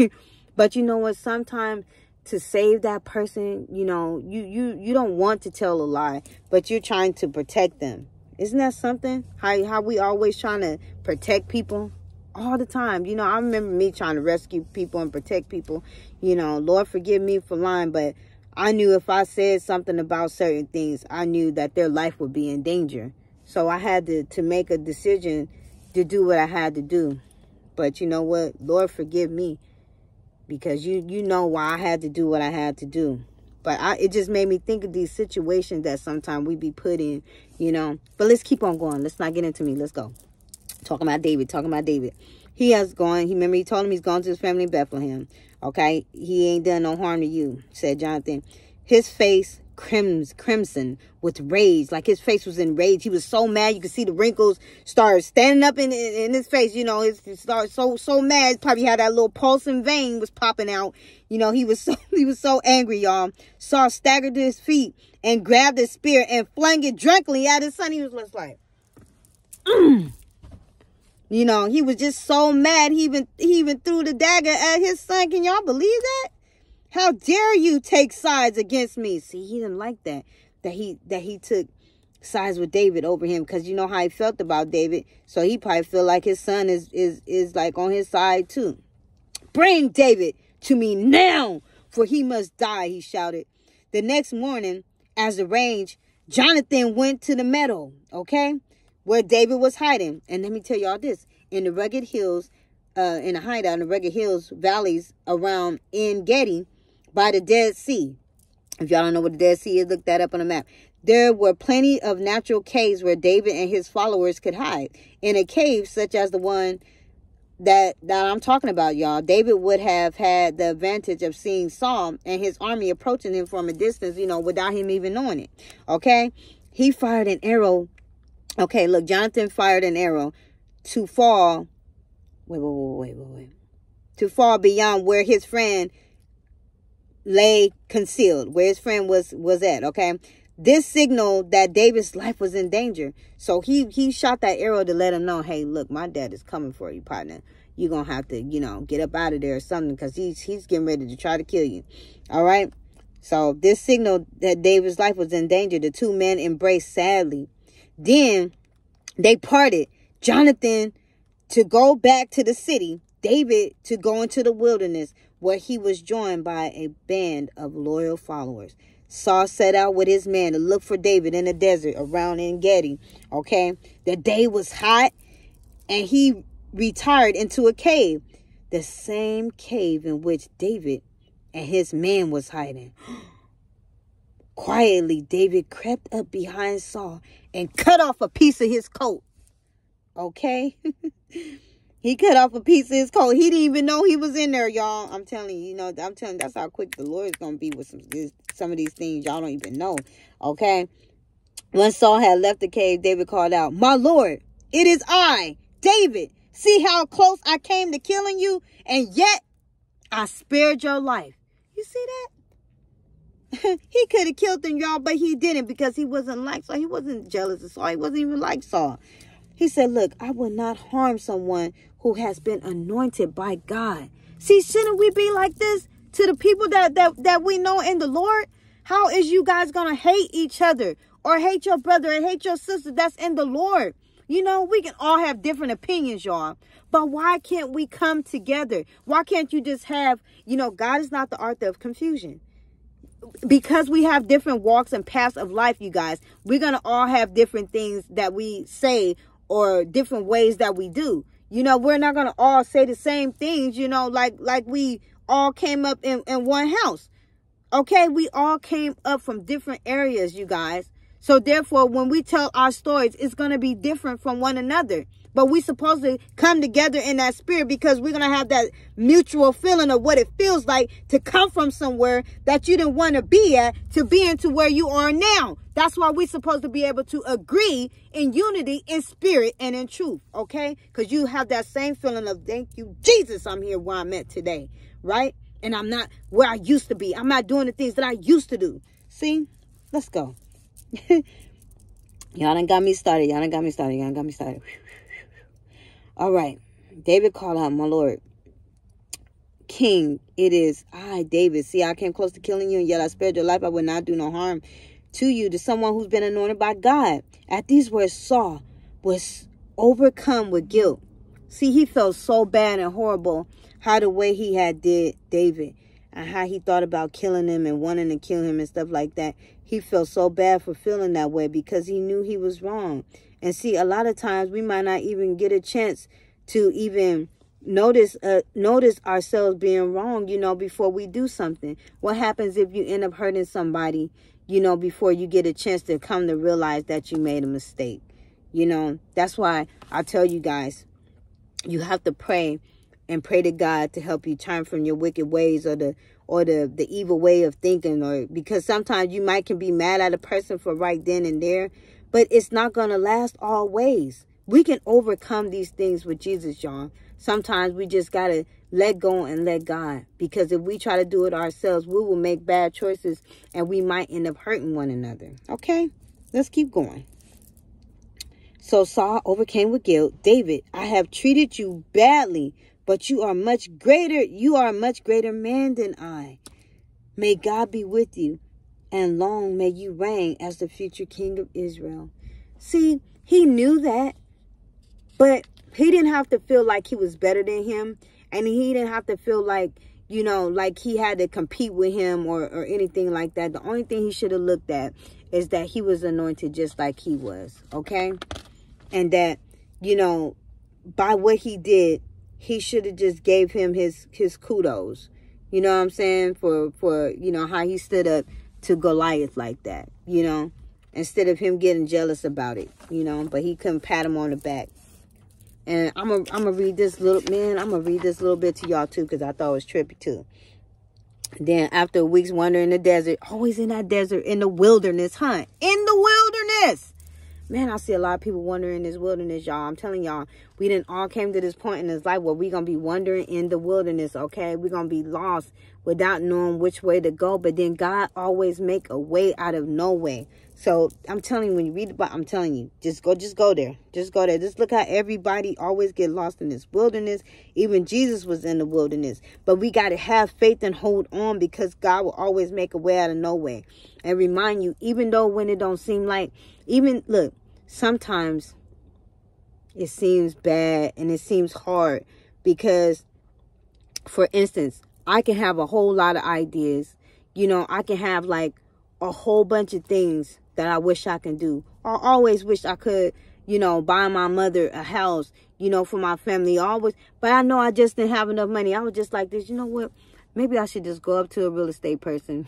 But you know what, sometimes to save that person, you know, you don't want to tell a lie, but you're trying to protect them. Isn't that something? How we always trying to protect people all the time. You know, I remember me trying to rescue people and protect people. You know, Lord forgive me for lying, but I knew if I said something about certain things, I knew that their life would be in danger. So I had to make a decision to do what I had to do. But you know what? Lord forgive me. Because you know why I had to do what I had to do. But it just made me think of these situations that sometimes we be put in, you know. But let's keep on going. Let's not get into me. Let's go. Talking about David. He has gone. He told him he's gone to his family in Bethlehem. Okay. He ain't done no harm to you, said Jonathan. His face crimson with rage, like his face was in rage. He was so mad, you could see the wrinkles start standing up in his face. You know, he started so mad, probably had that little pulsing vein was popping out. You know, he was so angry, y'all. Saul staggered to his feet and grabbed his spear and flung it drunkenly at his son. He was just like, You know, he was just so mad. He even threw the dagger at his son. Can y'all believe that? How dare you take sides against me? See, he didn't like that he took sides with David over him, because you know how he felt about David. So he probably feel like his son is like on his side too. Bring David to me now, for he must die, he shouted. The next morning, as arranged, Jonathan went to the meadow, okay, where David was hiding. And let me tell y'all this, in the rugged hills, in a hideout in the rugged hills, valleys around En-Gedi by the Dead Sea. If y'all don't know what the Dead Sea is, look that up on a map. There were plenty of natural caves where David and his followers could hide. In a cave such as the one that I'm talking about, y'all, David would have had the advantage of seeing Saul and his army approaching him from a distance, you know, without him even knowing it. Okay? He fired an arrow. Okay, look, Jonathan fired an arrow to fall. Wait. To fall beyond where his friend lay concealed, where his friend was at, okay? This signaled that David's life was in danger. So he shot that arrow to let him know, hey, look, my dad is coming for you, partner. You're going to have to, you know, get up out of there or something, because he's getting ready to try to kill you. All right? So this signaled that David's life was in danger. The two men embraced sadly. Then they parted. Jonathan to go back to the city, David to go into the wilderness, where he was joined by a band of loyal followers. Saul set out with his men to look for David in the desert around En-Gedi. Okay, the day was hot, and he retired into a cave, the same cave in which David and his men was hiding. Quietly, David crept up behind Saul and cut off a piece of his coat. Okay. He cut off a piece of his coat. He didn't even know he was in there, y'all. I'm telling you, that's how quick the Lord is going to be with some of these things y'all don't even know. Okay. When Saul had left the cave, David called out, "My Lord, it is I, David. See how close I came to killing you, and yet I spared your life." You see that? He could have killed him, y'all, but he didn't, because he wasn't like Saul. He wasn't jealous of Saul. He wasn't even like Saul. He said, look, I will not harm someone who has been anointed by God. See, shouldn't we be like this to the people that we know in the Lord? How is you guys going to hate each other, or hate your brother and hate your sister that's in the Lord? You know, we can all have different opinions, y'all. But why can't we come together? Why can't you just have, God is not the author of confusion. Because we have different walks and paths of life, you guys, we're going to all have different things that we say, or different ways that we do. We're not going to all say the same things, like we all came up in one house. Okay, we all came up from different areas, you guys. So therefore, when we tell our stories, it's going to be different from one another. But we're supposed to come together in that spirit, because we're going to have that mutual feeling of what it feels like to come from somewhere that you didn't want to be at, to be into where you are now. That's why we're supposed to be able to agree in unity, in spirit, and in truth. Okay? Because you have that same feeling of, thank you, Jesus, I'm here where I'm at today. Right? And I'm not where I used to be. I'm not doing the things that I used to do. See? Let's go. Y'all done got me started. All right. David called out, "My Lord, King, it is I, David. See, I came close to killing you, and yet I spared your life. I would not do no harm to you, to someone who's been anointed by God." At these words, Saul was overcome with guilt. See, he felt so bad and horrible how the way he had did David, and how he thought about killing him and wanting to kill him and stuff like that. He felt so bad for feeling that way, because he knew he was wrong. And see, a lot of times we might not even get a chance to even notice ourselves being wrong, before we do something. What happens if you end up hurting somebody, before you get a chance to come to realize that you made a mistake? That's why I tell you guys, you have to pray and pray to God to help you turn from your wicked ways, or the evil way of thinking, or because sometimes you can be mad at a person for right then and there, but it's not going to last always. We can overcome these things with Jesus, y'all. Sometimes we just got to let go and let God, because if we try to do it ourselves, we will make bad choices, and we might end up hurting one another. Okay, let's keep going. So Saul overcame with guilt. David, I have treated you badly, but you are much greater. You are a much greater man than I. May God be with you, and long may you reign as the future king of Israel. See, he knew that, but he didn't have to feel like he was better than him. And he didn't have to feel like, you know, like he had to compete with him or anything like that. The only thing he should have looked at is that he was anointed just like he was, okay? And that, you know, by what he did, he should have just gave him his kudos. You know what I'm saying? For, you know, how he stood up to Goliath like that, you know? Instead of him getting jealous about it, you know? But he couldn't pat him on the back. And I'm gonna read this little bit to y'all too, because I thought it was trippy too. Then after a week's wandering in the desert, always in that desert, in the wilderness, huh? In the wilderness. Man, I see a lot of people wandering in this wilderness, y'all. I'm telling y'all, we didn't all came to this point in this life where we're going to be wandering in the wilderness, okay? We're going to be lost without knowing which way to go. But then God always make a way out of no way. So I'm telling you, when you read the Bible, I'm telling you, just go there. Just go there. Just look how everybody always get lost in this wilderness. Even Jesus was in the wilderness. But we got to have faith and hold on, because God will always make a way out of no way. And remind you, even though when it don't seem like, look, sometimes it seems bad and it seems hard, because, for instance, I can have a whole lot of ideas. You know, I can have like a whole bunch of things that I wish I can do. I always wish I could, you know, buy my mother a house, you know, for my family. Always. But I know I just didn't have enough money. I was just like this, you know what? Maybe I should just go up to a real estate person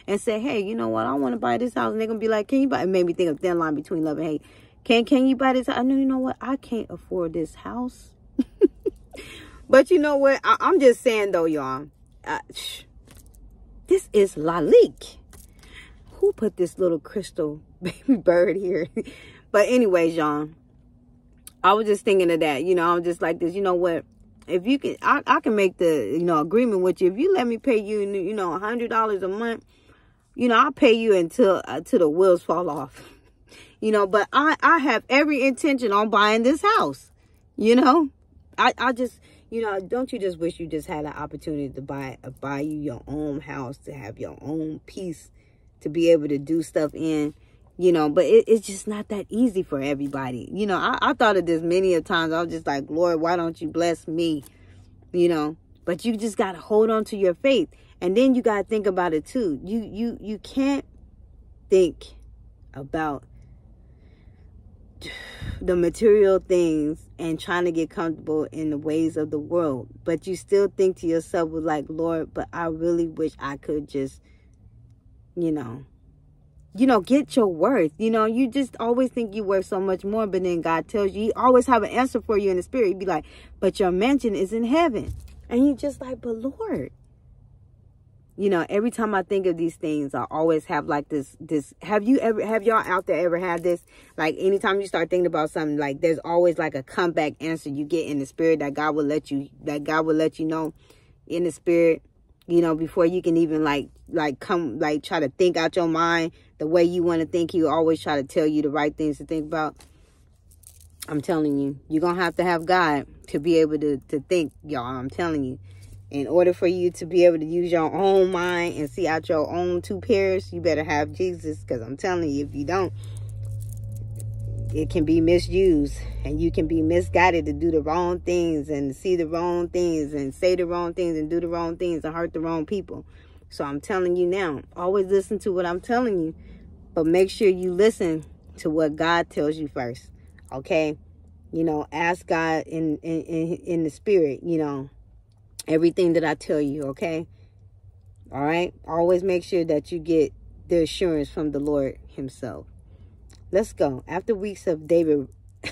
and say, hey, you know what? I want to buy this house. And they're going to be like, can you buy? It made me think of thin line between love and hate. Can you buy this house? I know, you know what? I can't afford this house. But you know what? I'm just saying though, y'all. This is lollll. Who put this little crystal baby bird here? But anyways, y'all, I was just thinking of that. You know, I was just like this. You know what? If you can, I can make the, you know, agreement with you. If you let me pay you, you know, $100 a month, you know, I'll pay you until the wheels fall off. You know, but I have every intention on buying this house. You know, I just, you know, don't you just wish you just had an opportunity to buy you your own house, to have your own peace, to be able to do stuff in, you know? But it's just not that easy for everybody. You know, I thought of this many a times. I was just like, Lord, why don't you bless me? You know, but you just got to hold on to your faith. And then you got to think about it too. You can't think about the material things and trying to get comfortable in the ways of the world, but you still think to yourself, with like, Lord, but I really wish I could just, you know, get your worth. You know, you just always think you worth so much more, but then God tells you, he always have an answer for you in the spirit. He'd be like, but your mansion is in heaven. And you just like, but Lord, you know, every time I think of these things, I always have like this, have y'all out there ever had this? Like anytime you start thinking about something, like there's always like a comeback answer you get in the spirit that God will let you know in the spirit, you know, before you can even try to think out your mind the way you want to think. He will always try to tell you the right things to think about. I'm telling you, you're going to have God to be able to think, y'all. I'm telling you. In order for you to be able to use your own mind and see out your own two pairs, you better have Jesus. Because I'm telling you, if you don't, it can be misused. And you can be misguided to do the wrong things and see the wrong things and say the wrong things and do the wrong things and hurt the wrong people. So I'm telling you now, always listen to what I'm telling you. But make sure you listen to what God tells you first. Okay? You know, ask God in the spirit, you know, everything that I tell you, okay? All right? Always make sure that you get the assurance from the Lord himself. Let's go. After weeks of David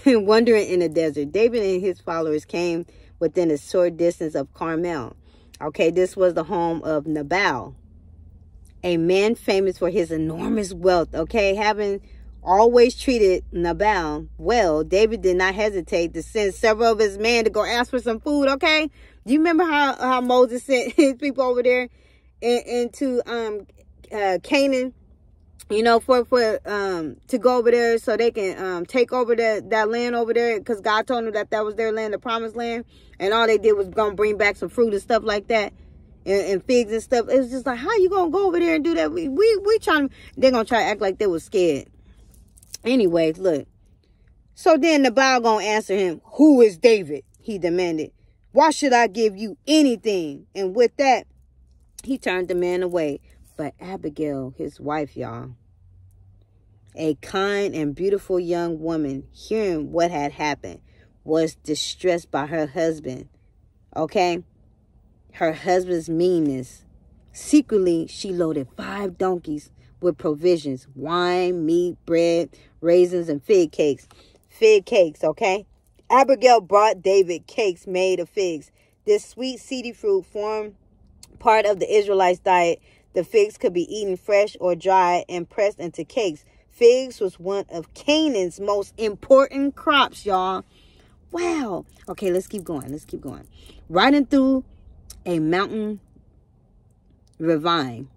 wandering in the desert, David and his followers came within a short distance of Carmel. Okay, this was the home of Nabal, a man famous for his enormous wealth. Okay, having always treated Nabal well, David did not hesitate to send several of his men to go ask for some food. Okay, do you remember how Moses sent his people over there into Canaan you know, to go over there so they can take over that land over there, because God told them that was their land, the promised land, and all they did was gonna bring back some fruit and stuff like that, and figs and stuff. It was just like, how you gonna go over there and do that? We trying, they're gonna try to act like they was scared. Anyways, look. So then Nabal gonna answer him, "Who is David?" he demanded. "Why should I give you anything?" And with that, he turned the man away. But Abigail, his wife, y'all, a kind and beautiful young woman, hearing what had happened, was distressed by her husband. Okay? Her husband's meanness. Secretly, she loaded 5 donkeys with provisions: wine, meat, bread, raisins, and fig cakes. Fig cakes, okay? Abigail brought David cakes made of figs. This sweet, seedy fruit formed part of the Israelites' diet. The figs could be eaten fresh or dry and pressed into cakes. Figs was one of Canaan's most important crops, y'all. Wow. Okay, let's keep going. Riding through a mountain ravine,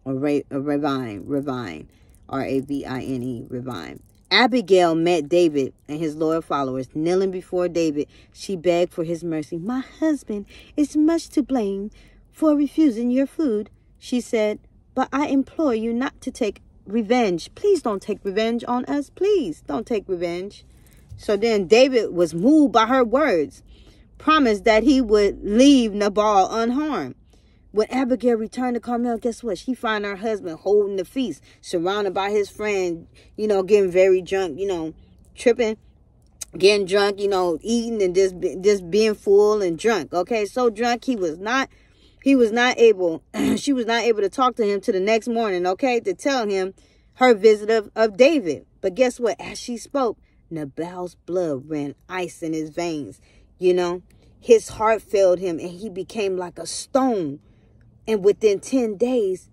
ravine, R-A-V-I-N-E, ravine. Abigail met David and his loyal followers. Kneeling before David, she begged for his mercy. "My husband is much to blame for refusing your food," she said, "but I implore you not to take revenge. Please don't take revenge on us. Please don't take revenge." So then David was moved by her words, promised that he would leave Nabal unharmed. When Abigail returned to Carmel, guess what? She found her husband holding the feast, surrounded by his friend, you know, getting very drunk, you know, tripping, getting drunk, you know, eating and just being full and drunk. Okay, so drunk she was not able to talk to him till the next morning, okay, to tell him her visit of David. But guess what? As she spoke, Nabal's blood ran ice in his veins. You know, his heart failed him and he became like a stone. And within 10 days,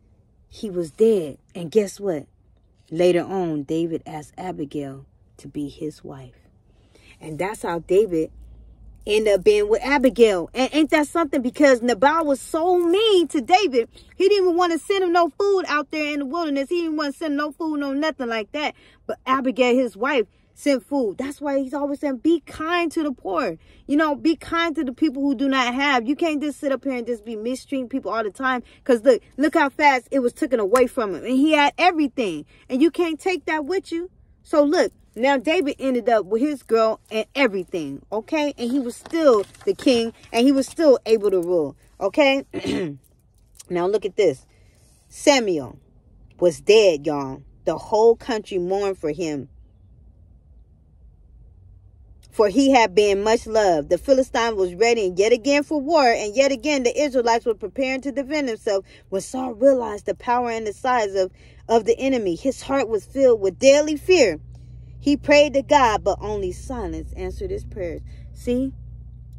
he was dead. And guess what? Later on, David asked Abigail to be his wife. And that's how David ended up being with Abigail. And ain't that something? Because Nabal was so mean to David, he didn't even want to send him no food out there in the wilderness. He didn't want to send no food, no nothing like that. But Abigail, his wife, sent food. That's why he's always saying, be kind to the poor. You know, be kind to the people who do not have. You can't just sit up here and just be mistreating people all the time. Because look how fast it was taken away from him. And he had everything. And you can't take that with you. So look, now David ended up with his girl and everything. Okay? And he was still the king. And he was still able to rule. Okay? Now look at this. Samuel was dead, y'all. The whole country mourned for him, for he had been much loved. The Philistine was ready yet again for war, and yet again the Israelites were preparing to defend themselves. When Saul realized the power and the size of the enemy, his heart was filled with deadly fear. He prayed to God, but only silence answered his prayers. See?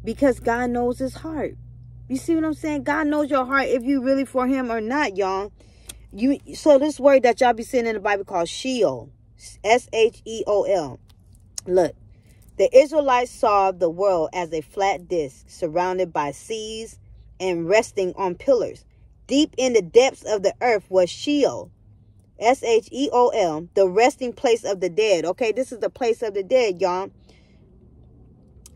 Because God knows his heart. You see what I'm saying? God knows your heart if you really for him or not, y'all. So this word that y'all be seeing in the Bible called Sheol, S-H-E-O-L. Look. The Israelites saw the world as a flat disc surrounded by seas and resting on pillars. Deep in the depths of the earth was Sheol, S-H-E-O-L, the resting place of the dead. Okay, this is the place of the dead, y'all.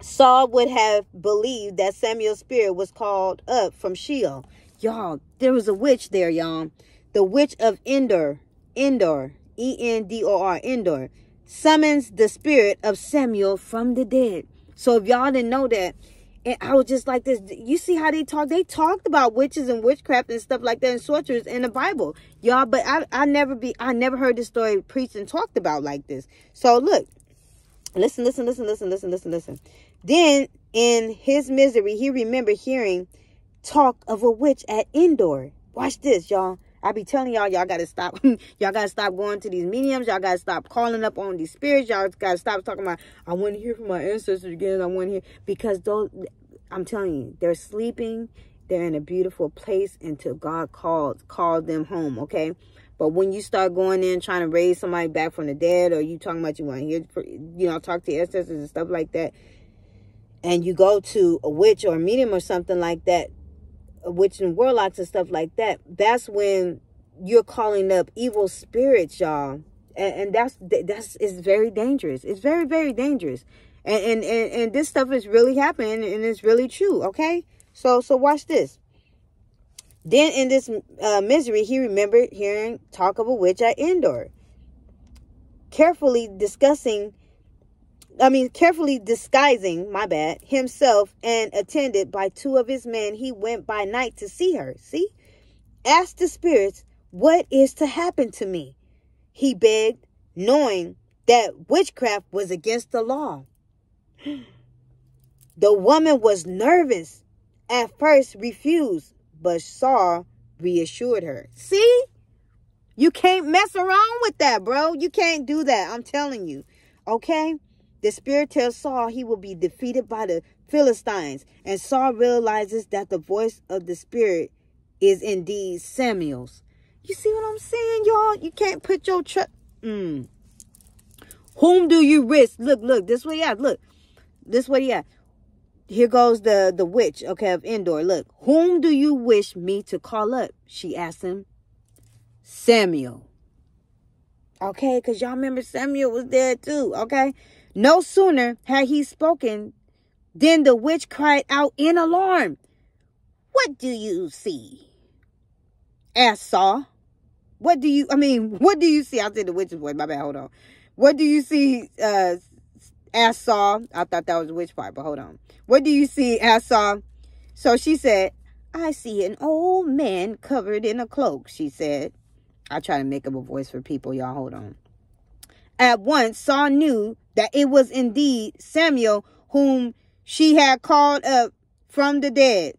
Saul would have believed that Samuel's spirit was called up from Sheol. Y'all, there was a witch there, y'all. The witch of Endor, E-N-D-O-R, Endor, summons the spirit of Samuel from the dead. So if y'all didn't know that, and I was just like this, you see how they talk? They talked about witches and witchcraft and stuff like that and sorcerers in the Bible, y'all. But I never heard this story preached and talked about like this. So look, listen. Then in his misery, he remembered hearing talk of a witch at Endor. Watch this, y'all. I be telling y'all gotta stop. Y'all gotta stop going to these mediums. Y'all gotta stop calling up on these spirits. Y'all gotta stop talking about, I want to hear from my ancestors again. I want to hear. Because those, I'm telling you, they're sleeping. They're in a beautiful place until God called them home, okay? But when you start going in trying to raise somebody back from the dead, or you talking about you want to hear, you know, talk to your ancestors and stuff like that, and you go to a witch or a medium or something like that, witch and warlocks and stuff like that, that's when you're calling up evil spirits, y'all. And that's it's very dangerous. It's very, very dangerous. And this stuff is really happening, and it's really true, okay? So watch this. Then in this misery, he remembered hearing talk of a witch at Endor. Carefully disguising, himself and attended by 2 of his men, he went by night to see her. See? Asked the spirits, what is to happen to me? He begged, knowing that witchcraft was against the law. The woman was nervous. At first refused, but Saul reassured her. See? You can't mess around with that, bro. You can't do that. I'm telling you. Okay? The spirit tells Saul he will be defeated by the Philistines. And Saul realizes that the voice of the spirit is indeed Samuel's. You see what I'm saying, y'all? You can't put your trust. Whom do you risk? Look, this way, yeah. Look, this way, yeah. Here goes the witch, okay, of Endor. Look, whom do you wish me to call up? She asked him. Samuel. Okay, because y'all remember Samuel was there too, okay? No sooner had he spoken than the witch cried out in alarm. What do you see? Asked Saul. What do you see? I said the witch's voice. My bad. Hold on. What do you see? Asked Saul. I thought that was the witch part, but hold on. What do you see? Asked Saul. So she said, I see an old man covered in a cloak, she said. I try to make up a voice for people. Y'all, hold on. At once, Saul knew that it was indeed Samuel whom she had called up from the dead.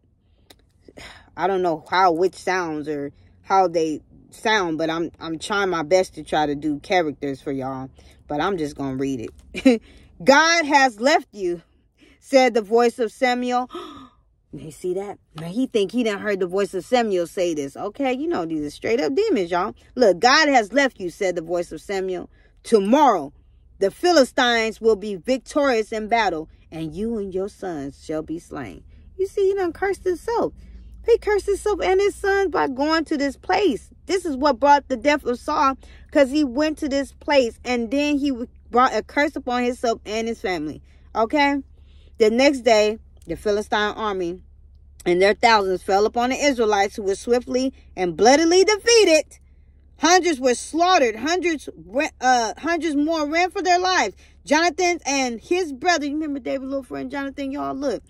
I don't know how witch sounds or how they sound, but I'm trying my best to try to do characters for y'all, but I'm just gonna read it. God has left you, said the voice of Samuel. You see that? Now he think he done heard the voice of Samuel say this. Okay, you know these are straight up demons, y'all. Look, God has left you, said the voice of Samuel. Tomorrow the Philistines will be victorious in battle, and you and your sons shall be slain. You see, he done cursed himself. He cursed himself and his sons by going to this place. This is what brought the death of Saul, because he went to this place and then he brought a curse upon himself and his family. Okay? The next day, the Philistine army and their thousands fell upon the Israelites, who were swiftly and bloodily defeated. Hundreds were slaughtered. Hundreds more ran for their lives. Jonathan and his brother, you remember David's little friend Jonathan, y'all? Look,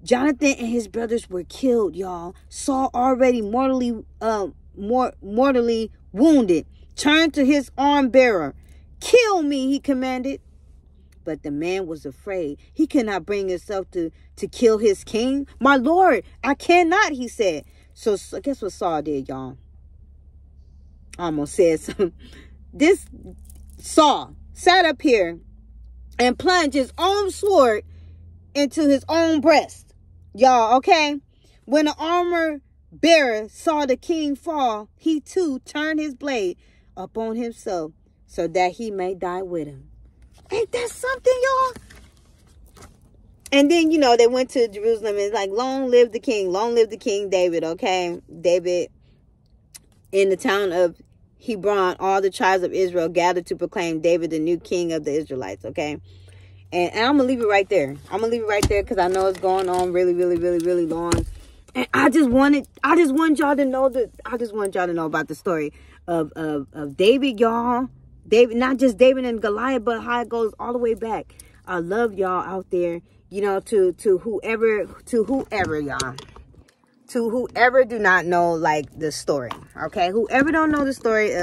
Jonathan and his brothers were killed, y'all. Saul, already mortally wounded, turned to his arm bearer. Kill me, he commanded. But the man was afraid. He could not bring himself to kill his king. My lord, I cannot, he said. So guess what Saul did, y'all? I almost said something. This Saul sat up here and plunged his own sword into his own breast. Y'all, okay? When the armor bearer saw the king fall, he too turned his blade upon himself so that he may die with him. Ain't that something, y'all? And then, you know, they went to Jerusalem. And it's like, long live the King David, okay? David, in the town of Hebron, all the tribes of Israel gathered to proclaim David the new king of the Israelites, okay? And I'm going to leave it right there. I'm going to leave it right there because I know it's going on really, really, really, really long. And I just want y'all to know about the story of David, y'all. David, not just David and Goliath, but how it goes all the way back. I love y'all out there, you know, to whoever, y'all. To whoever do not know, like, the story, okay? Whoever don't know the story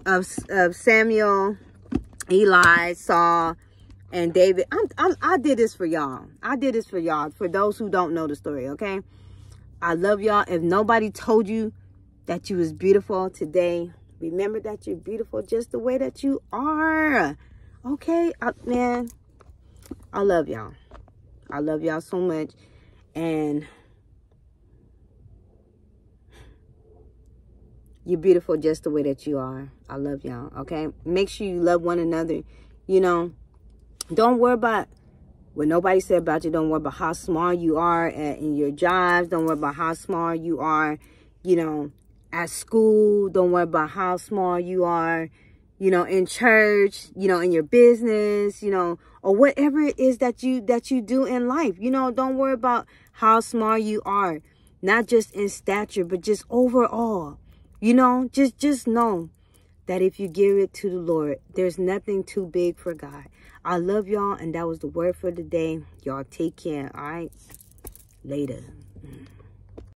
of Samuel, Eli, Saul, and David. I did this for y'all. I did this for y'all. For those who don't know the story, okay? I love y'all. If nobody told you that you was beautiful today, remember that you're beautiful just the way that you are. Okay? Man, I love y'all. I love y'all so much. And you're beautiful just the way that you are. I love y'all, okay? Make sure you love one another. You know, don't worry about what nobody said about you. Don't worry about how small you are in your jobs. Don't worry about how small you are, you know, at school. Don't worry about how small you are, you know, in church, you know, in your business, you know, or whatever it is that you do in life. You know, don't worry about how small you are, not just in stature, but just overall. You know, just know that if you give it to the Lord, there's nothing too big for God. I love y'all, and that was the word for the day. Y'all take care, all right? Later.